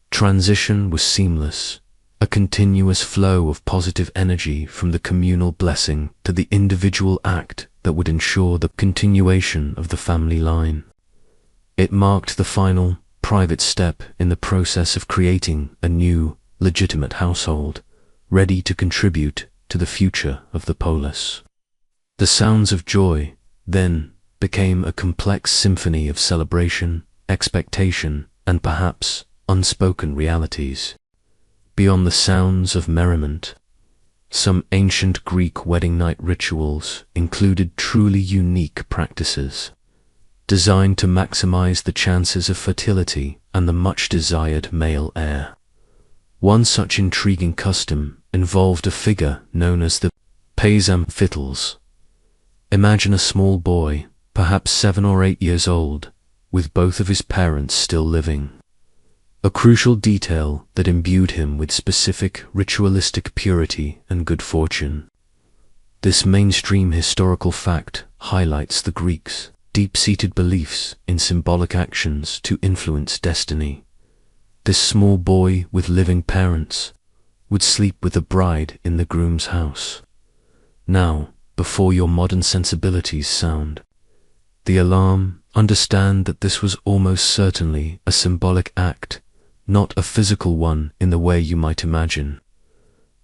transition was seamless, a continuous flow of positive energy from the communal blessing to the individual act that would ensure the continuation of the family line. It marked the final, private step in the process of creating a new, legitimate household, ready to contribute to the future of the polis. The sounds of joy, then, became a complex symphony of celebration, expectation, and perhaps unspoken realities. Beyond the sounds of merriment, some ancient Greek wedding night rituals included truly unique practices, designed to maximize the chances of fertility and the much-desired male heir. One such intriguing custom involved a figure known as the Pesam Fittles. Imagine a small boy, perhaps 7 or 8 years old, with both of his parents still living. A crucial detail that imbued him with specific ritualistic purity and good fortune. This mainstream historical fact highlights the Greeks' deep-seated beliefs in symbolic actions to influence destiny. This small boy with living parents would sleep with the bride in the groom's house. Now, before your modern sensibilities sound the alarm, understand that this was almost certainly a symbolic act, not a physical one in the way you might imagine.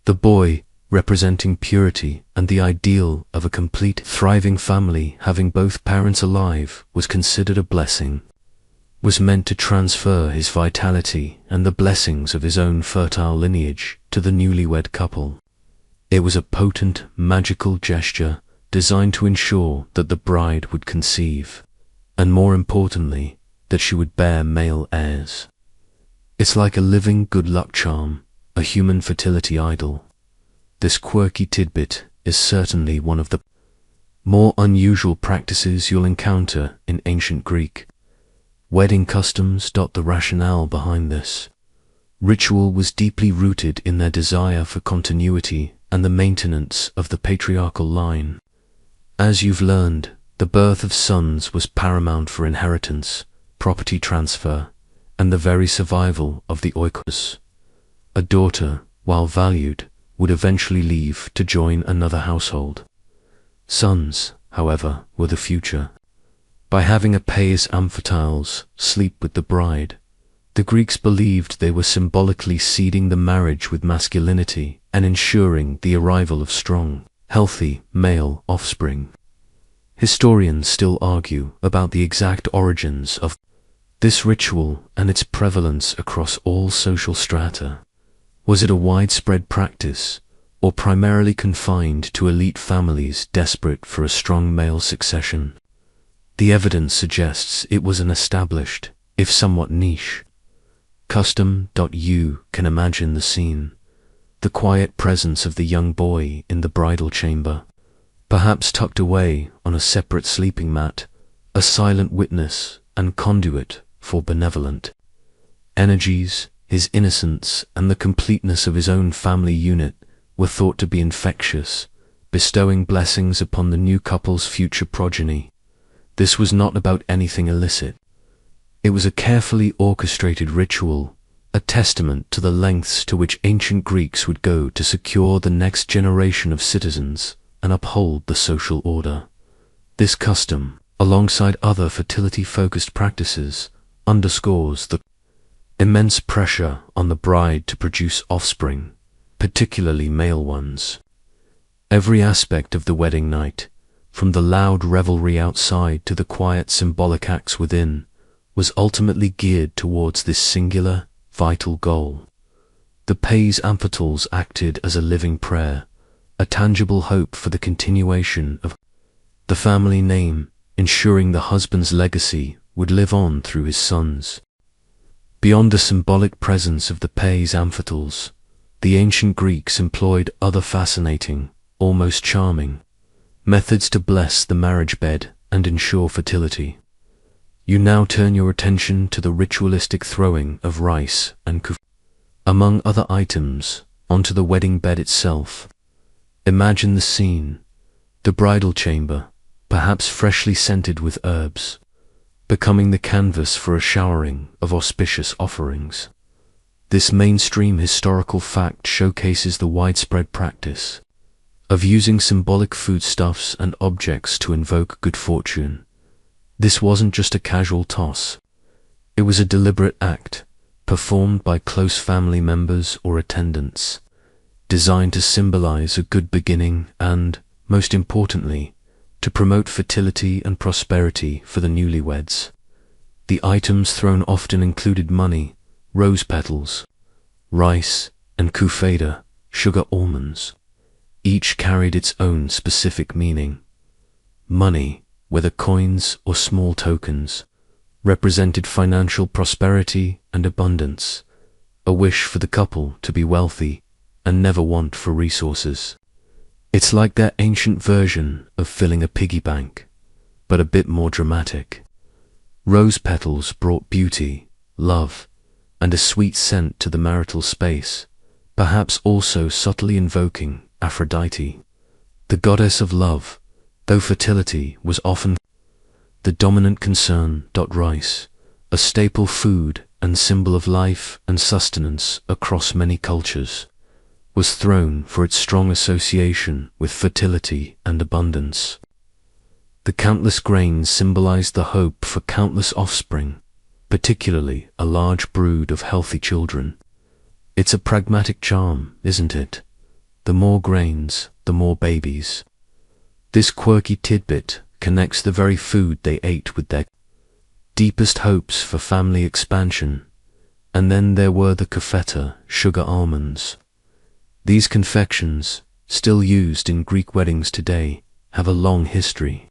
The boy, representing purity and the ideal of a complete, thriving family having both parents alive, was considered a blessing, was meant to transfer his vitality and the blessings of his own fertile lineage to the newlywed couple. It was a potent, magical gesture designed to ensure that the bride would conceive, and more importantly, that she would bear male heirs. It's like a living good luck charm, a human fertility idol. This quirky tidbit is certainly one of the more unusual practices you'll encounter in ancient Greek wedding customs. The rationale behind this ritual was deeply rooted in their desire for continuity and the maintenance of the patriarchal line. As you've learned, the birth of sons was paramount for inheritance, property transfer, and the very survival of the oikos. A daughter, while valued, would eventually leave to join another household. Sons, however, were the future. By having a pais amphityles sleep with the bride, the Greeks believed they were symbolically seeding the marriage with masculinity and ensuring the arrival of strong, healthy male offspring. Historians still argue about the exact origins of this ritual and its prevalence across all social strata. Was it a widespread practice, or primarily confined to elite families desperate for a strong male succession? The evidence suggests it was an established, if somewhat niche, custom. You can imagine the scene. The quiet presence of the young boy in the bridal chamber, perhaps tucked away on a separate sleeping mat, a silent witness and conduit for benevolent energies. His innocence and the completeness of his own family unit were thought to be infectious, bestowing blessings upon the new couple's future progeny. This was not about anything illicit. It was a carefully orchestrated ritual, a testament to the lengths to which ancient Greeks would go to secure the next generation of citizens and uphold the social order. This custom, alongside other fertility-focused practices, underscores the immense pressure on the bride to produce offspring, particularly male ones. Every aspect of the wedding night, from the loud revelry outside to the quiet symbolic acts within, was ultimately geared towards this singular, vital goal. The pais amphityles acted as a living prayer, a tangible hope for the continuation of the family name, ensuring the husband's legacy would live on through his sons. Beyond the symbolic presence of the pais amphityles, the ancient Greeks employed other fascinating, almost charming, methods to bless the marriage bed and ensure fertility. You now turn your attention to the ritualistic throwing of rice and among other items, onto the wedding bed itself. Imagine the scene: the bridal chamber, perhaps freshly scented with herbs, becoming the canvas for a showering of auspicious offerings. This mainstream historical fact showcases the widespread practice of using symbolic foodstuffs and objects to invoke good fortune. This wasn't just a casual toss. It was a deliberate act, performed by close family members or attendants, designed to symbolize a good beginning and, most importantly, to promote fertility and prosperity for the newlyweds. The items thrown often included money, rose petals, rice, and kufeda, sugar almonds. Each carried its own specific meaning. Money, whether coins or small tokens, represented financial prosperity and abundance, a wish for the couple to be wealthy and never want for resources. It's like their ancient version of filling a piggy bank, but a bit more dramatic. Rose petals brought beauty, love, and a sweet scent to the marital space, perhaps also subtly invoking Aphrodite, the goddess of love, though fertility was often the dominant concern. Rice, a staple food and symbol of life and sustenance across many cultures, was thrown for its strong association with fertility and abundance. The countless grains symbolized the hope for countless offspring, particularly a large brood of healthy children. It's a pragmatic charm, isn't it? The more grains, the more babies. This quirky tidbit connects the very food they ate with their deepest hopes for family expansion. And then there were the kefeta, sugar almonds. These confections, still used in Greek weddings today, have a long history.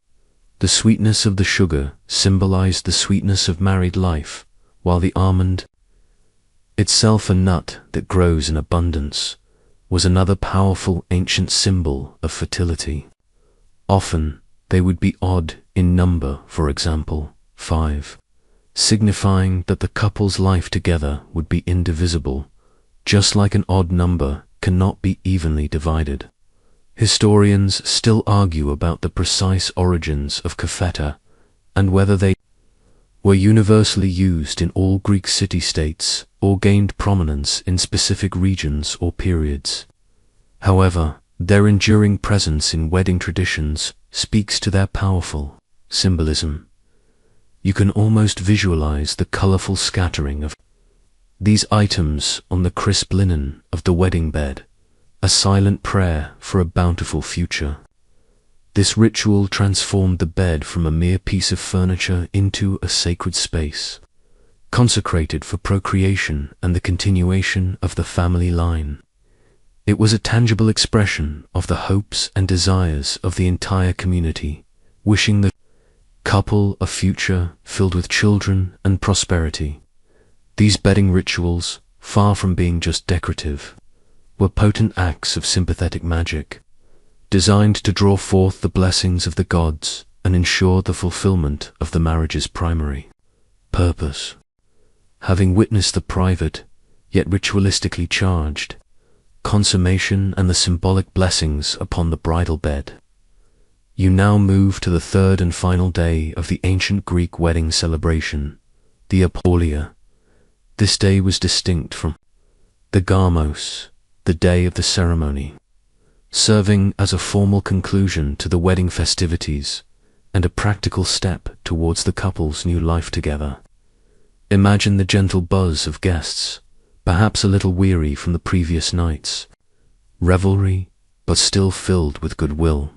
The sweetness of the sugar symbolized the sweetness of married life, while the almond itself a nut that grows in abundance, was another powerful ancient symbol of fertility. Often, they would be odd in number, for example, 5, signifying that the couple's life together would be indivisible, just like an odd number cannot be evenly divided. Historians still argue about the precise origins of kafeta and whether they were universally used in all Greek city-states or gained prominence in specific regions or periods. However, their enduring presence in wedding traditions speaks to their powerful symbolism. You can almost visualize the colorful scattering of these items on the crisp linen of the wedding bed, a silent prayer for a bountiful future. This ritual transformed the bed from a mere piece of furniture into a sacred space, consecrated for procreation and the continuation of the family line. It was a tangible expression of the hopes and desires of the entire community, wishing the couple a future filled with children and prosperity. These bedding rituals, far from being just decorative, were potent acts of sympathetic magic, designed to draw forth the blessings of the gods and ensure the fulfillment of the marriage's primary purpose. Having witnessed the private, yet ritualistically charged, consummation and the symbolic blessings upon the bridal bed, you now move to the third and final day of the ancient Greek wedding celebration, the Apollia. This day was distinct from the Gamos, the day of the ceremony, serving as a formal conclusion to the wedding festivities and a practical step towards the couple's new life together. Imagine the gentle buzz of guests, perhaps a little weary from the previous night's revelry, but still filled with goodwill.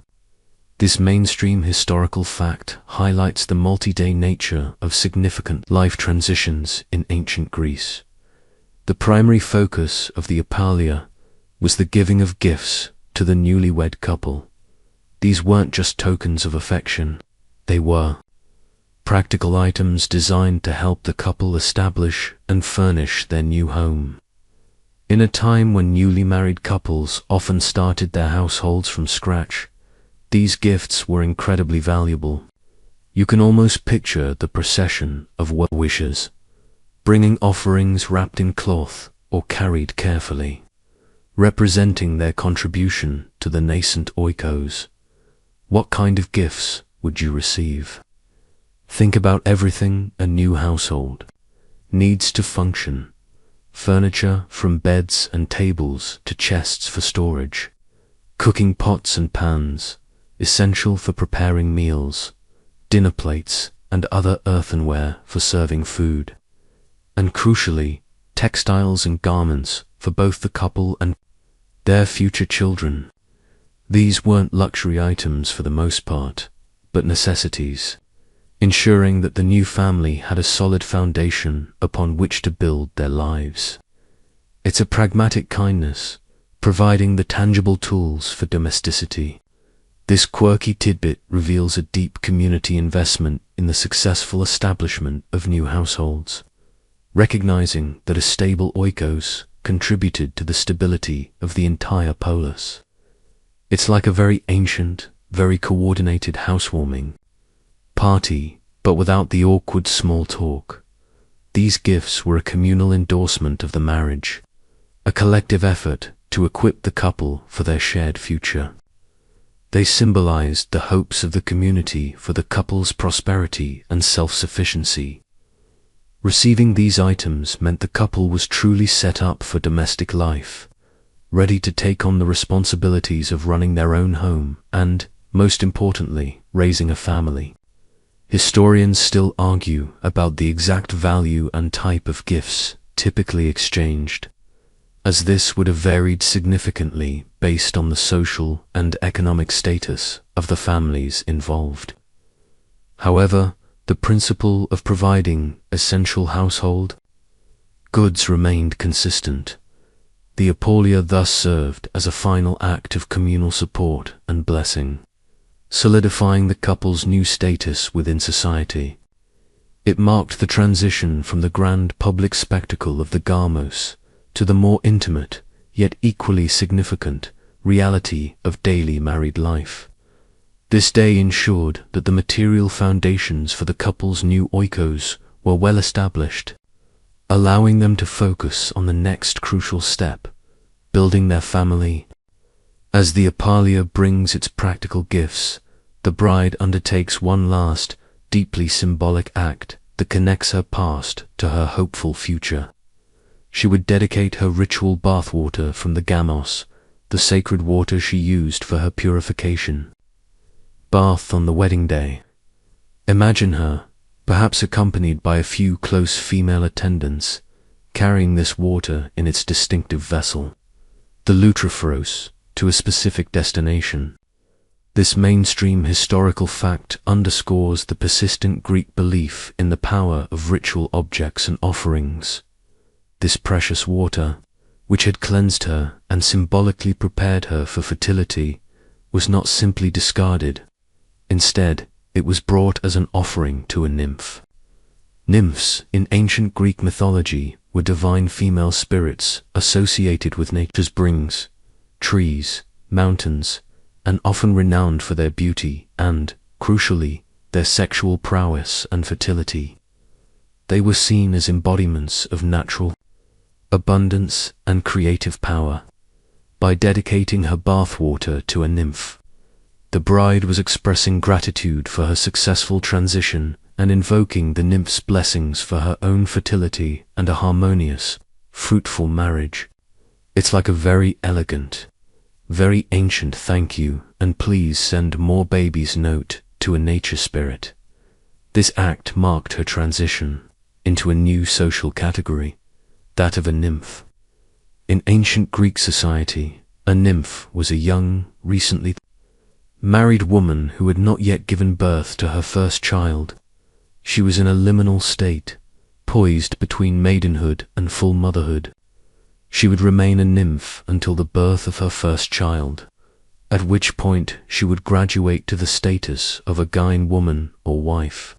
This mainstream historical fact highlights the multi-day nature of significant life transitions in ancient Greece. The primary focus of the Apollia was the giving of gifts to the newlywed couple. These weren't just tokens of affection, they were practical items designed to help the couple establish and furnish their new home. In a time when newly married couples often started their households from scratch, these gifts were incredibly valuable. You can almost picture the procession of well-wishers, bringing offerings wrapped in cloth or carried carefully, representing their contribution to the nascent oikos. What kind of gifts would you receive? Think about everything a new household needs to function. Furniture from beds and tables to chests for storage, cooking pots and pans, essential for preparing meals, dinner plates and other earthenware for serving food, and crucially, textiles and garments for both the couple and their future children. These weren't luxury items for the most part, but necessities, ensuring that the new family had a solid foundation upon which to build their lives. It's a pragmatic kindness, providing the tangible tools for domesticity. This quirky tidbit reveals a deep community investment in the successful establishment of new households, recognizing that a stable oikos contributed to the stability of the entire polis. It's like a very ancient, very coordinated housewarming party, but without the awkward small talk. These gifts were a communal endorsement of the marriage, a collective effort to equip the couple for their shared future. They symbolized the hopes of the community for the couple's prosperity and self-sufficiency. Receiving these items meant the couple was truly set up for domestic life, ready to take on the responsibilities of running their own home and, most importantly, raising a family. Historians still argue about the exact value and type of gifts typically exchanged, as this would have varied significantly based on the social and economic status of the families involved. However, the principle of providing essential household goods remained consistent. The Apollia thus served as a final act of communal support and blessing, solidifying the couple's new status within society. It marked the transition from the grand public spectacle of the gamos to the more intimate, yet equally significant, reality of daily married life. This day ensured that the material foundations for the couple's new oikos were well established, allowing them to focus on the next crucial step, building their family. As the Apalia brings its practical gifts, the bride undertakes one last, deeply symbolic act that connects her past to her hopeful future. She would dedicate her ritual bathwater from the gamos, the sacred water she used for her purification. Bath on the wedding day. Imagine her, perhaps accompanied by a few close female attendants, carrying this water in its distinctive vessel, the lutrophros, to a specific destination. This mainstream historical fact underscores the persistent Greek belief in the power of ritual objects and offerings. This precious water, which had cleansed her and symbolically prepared her for fertility, was not simply discarded. Instead, it was brought as an offering to a nymph. Nymphs in ancient Greek mythology were divine female spirits associated with nature's brings, trees, mountains, and often renowned for their beauty and, crucially, their sexual prowess and fertility. They were seen as embodiments of natural abundance and creative power. By dedicating her bathwater to a nymph, the bride was expressing gratitude for her successful transition and invoking the nymph's blessings for her own fertility and a harmonious, fruitful marriage. It's like a very elegant, very ancient thank you and please send more babies note to a nature spirit. This act marked her transition into a new social category, that of a nymph. In ancient Greek society, a nymph was a young, recently married woman who had not yet given birth to her first child. She was in a liminal state, poised between maidenhood and full motherhood. She would remain a nymph until the birth of her first child, at which point she would graduate to the status of a gyne woman or wife,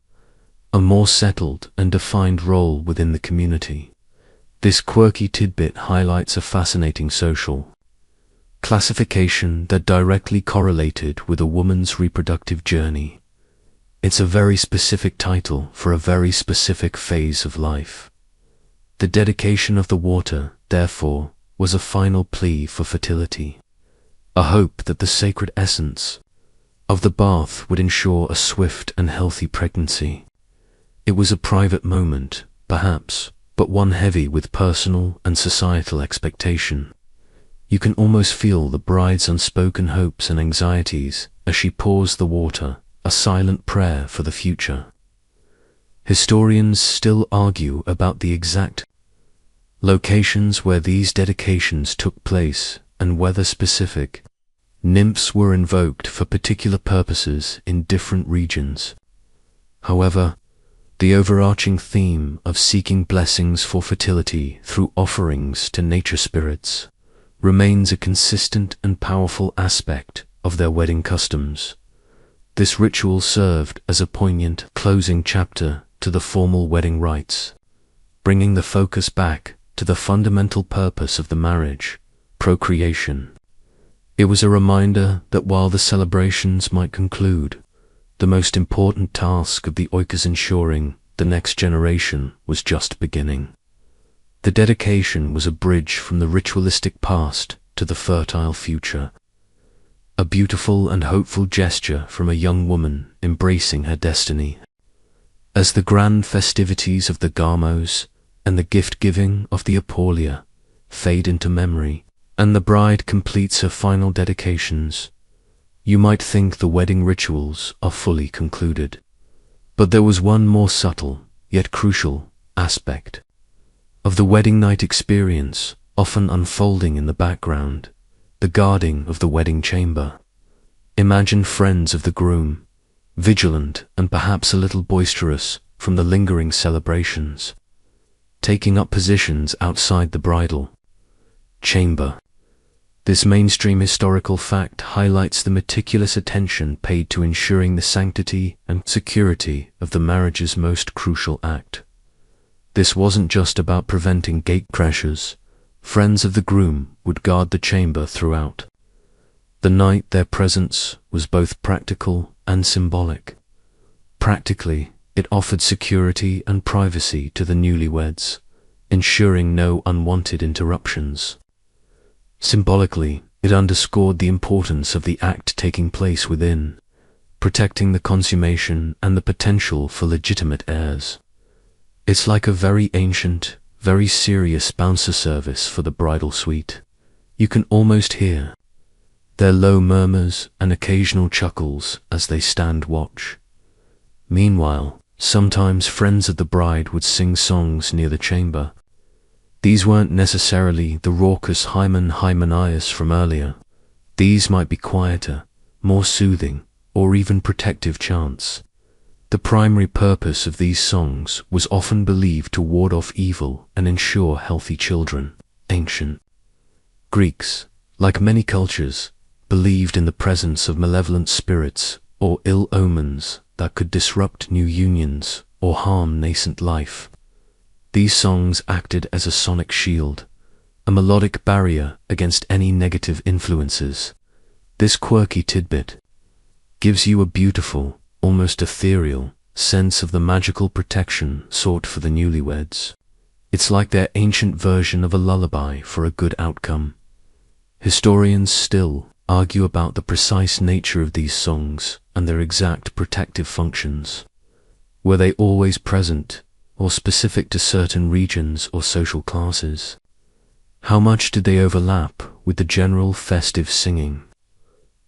a more settled and defined role within the community. This quirky tidbit highlights a fascinating social classification that directly correlated with a woman's reproductive journey. It's a very specific title for a very specific phase of life. The dedication of the water, therefore, was a final plea for fertility, a hope that the sacred essence of the bath would ensure a swift and healthy pregnancy. It was a private moment, perhaps, but one heavy with personal and societal expectation. You can almost feel the bride's unspoken hopes and anxieties as she pours the water, a silent prayer for the future. Historians still argue about the exact locations where these dedications took place and whether specific nymphs were invoked for particular purposes in different regions. However, the overarching theme of seeking blessings for fertility through offerings to nature spirits remains a consistent and powerful aspect of their wedding customs. This ritual served as a poignant closing chapter to the formal wedding rites, bringing the focus back to the fundamental purpose of the marriage, procreation. It was a reminder that while the celebrations might conclude, the most important task of the oikos ensuring the next generation was just beginning. The dedication was a bridge from the ritualistic past to the fertile future, a beautiful and hopeful gesture from a young woman embracing her destiny. As the grand festivities of the gamos and the gift-giving of the Apalia fade into memory, and the bride completes her final dedications, you might think the wedding rituals are fully concluded. But there was one more subtle, yet crucial, aspect of the wedding night experience, often unfolding in the background: the guarding of the wedding chamber. Imagine friends of the groom, vigilant and perhaps a little boisterous from the lingering celebrations, taking up positions outside the bridal chamber. This mainstream historical fact highlights the meticulous attention paid to ensuring the sanctity and security of the marriage's most crucial act. This wasn't just about preventing gate crashers. Friends of the groom would guard the chamber throughout the night. Their presence was both practical and symbolic. Practically, it offered security and privacy to the newlyweds, ensuring no unwanted interruptions. Symbolically, it underscored the importance of the act taking place within, protecting the consummation and the potential for legitimate heirs. It's like a very ancient, very serious bouncer service for the bridal suite. You can almost hear their low murmurs and occasional chuckles as they stand watch. Meanwhile, sometimes friends of the bride would sing songs near the chamber. These weren't necessarily the raucous Hymen from earlier. These might be quieter, more soothing, or even protective chants. The primary purpose of these songs was often believed to ward off evil and ensure healthy children. Ancient Greeks, like many cultures, believed in the presence of malevolent spirits or ill omens that could disrupt new unions or harm nascent life. These songs acted as a sonic shield, a melodic barrier against any negative influences. This quirky tidbit gives you a beautiful, almost ethereal, sense of the magical protection sought for the newlyweds. It's like their ancient version of a lullaby for a good outcome. Historians still argue about the precise nature of these songs and their exact protective functions. Were they always present, or specific to certain regions or social classes? How much did they overlap with the general festive singing?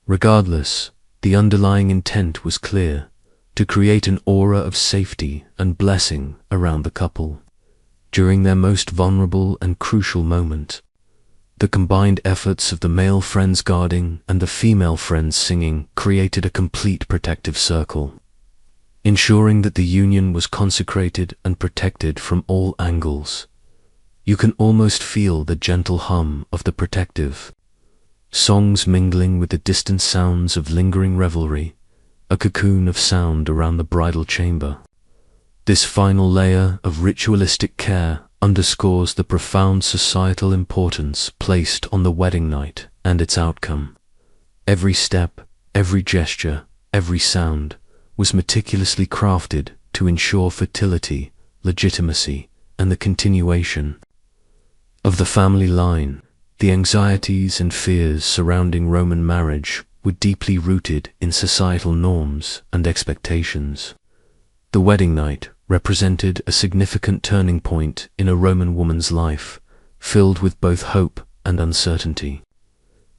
Regardless, the underlying intent was clear: to create an aura of safety and blessing around the couple during their most vulnerable and crucial moment. The combined efforts of the male friends guarding and the female friends singing created a complete protective circle, ensuring that the union was consecrated and protected from all angles. You can almost feel the gentle hum of the protective songs mingling with the distant sounds of lingering revelry, a cocoon of sound around the bridal chamber. This final layer of ritualistic care underscores the profound societal importance placed on the wedding night and its outcome. Every step, every gesture, every sound was meticulously crafted to ensure fertility, legitimacy, and the continuation of the family line. The anxieties and fears surrounding Roman marriage were deeply rooted in societal norms and expectations. The wedding night represented a significant turning point in a Roman woman's life, filled with both hope and uncertainty.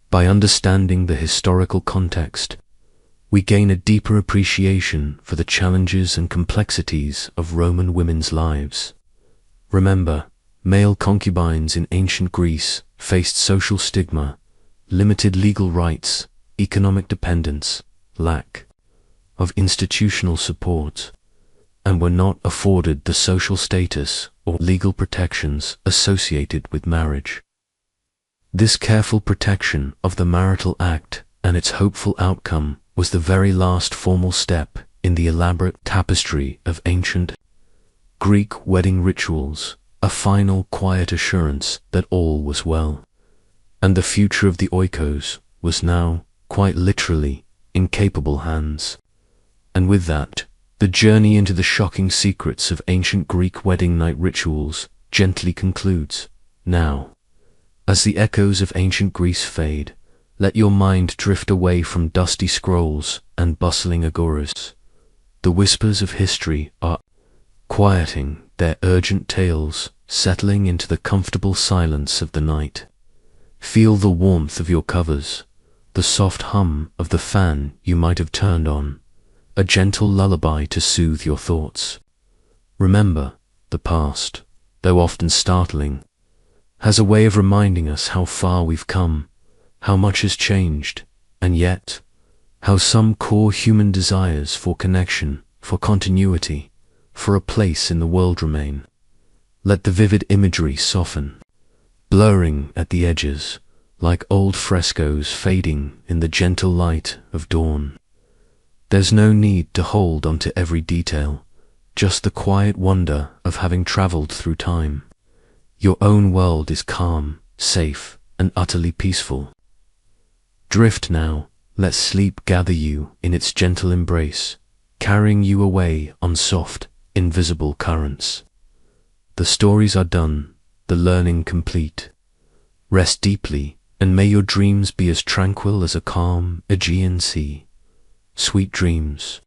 By understanding the historical context, we gain a deeper appreciation for the challenges and complexities of Roman women's lives. Remember, male concubines in ancient Greece faced social stigma, limited legal rights, economic dependence, lack of institutional support, and were not afforded the social status or legal protections associated with marriage. This careful protection of the marital act and its hopeful outcome was the very last formal step in the elaborate tapestry of ancient Greek wedding rituals, a final quiet assurance that all was well, and the future of the oikos was now, quite literally, in capable hands. And with that, the journey into the shocking secrets of ancient Greek wedding night rituals gently concludes. Now, as the echoes of ancient Greece fade, let your mind drift away from dusty scrolls and bustling agoras. The whispers of history are quieting their urgent tales, settling into the comfortable silence of the night. Feel the warmth of your covers, the soft hum of the fan you might have turned on, a gentle lullaby to soothe your thoughts. Remember, the past, though often startling, has a way of reminding us how far we've come, how much has changed, and yet, how some core human desires for connection, for continuity, for a place in the world remain. Let the vivid imagery soften, blurring at the edges, like old frescoes fading in the gentle light of dawn. There's no need to hold onto every detail, just the quiet wonder of having traveled through time. Your own world is calm, safe, and utterly peaceful. Drift now, let sleep gather you in its gentle embrace, carrying you away on soft, invisible currents. The stories are done, the learning complete. Rest deeply, and may your dreams be as tranquil as a calm Aegean sea. Sweet dreams.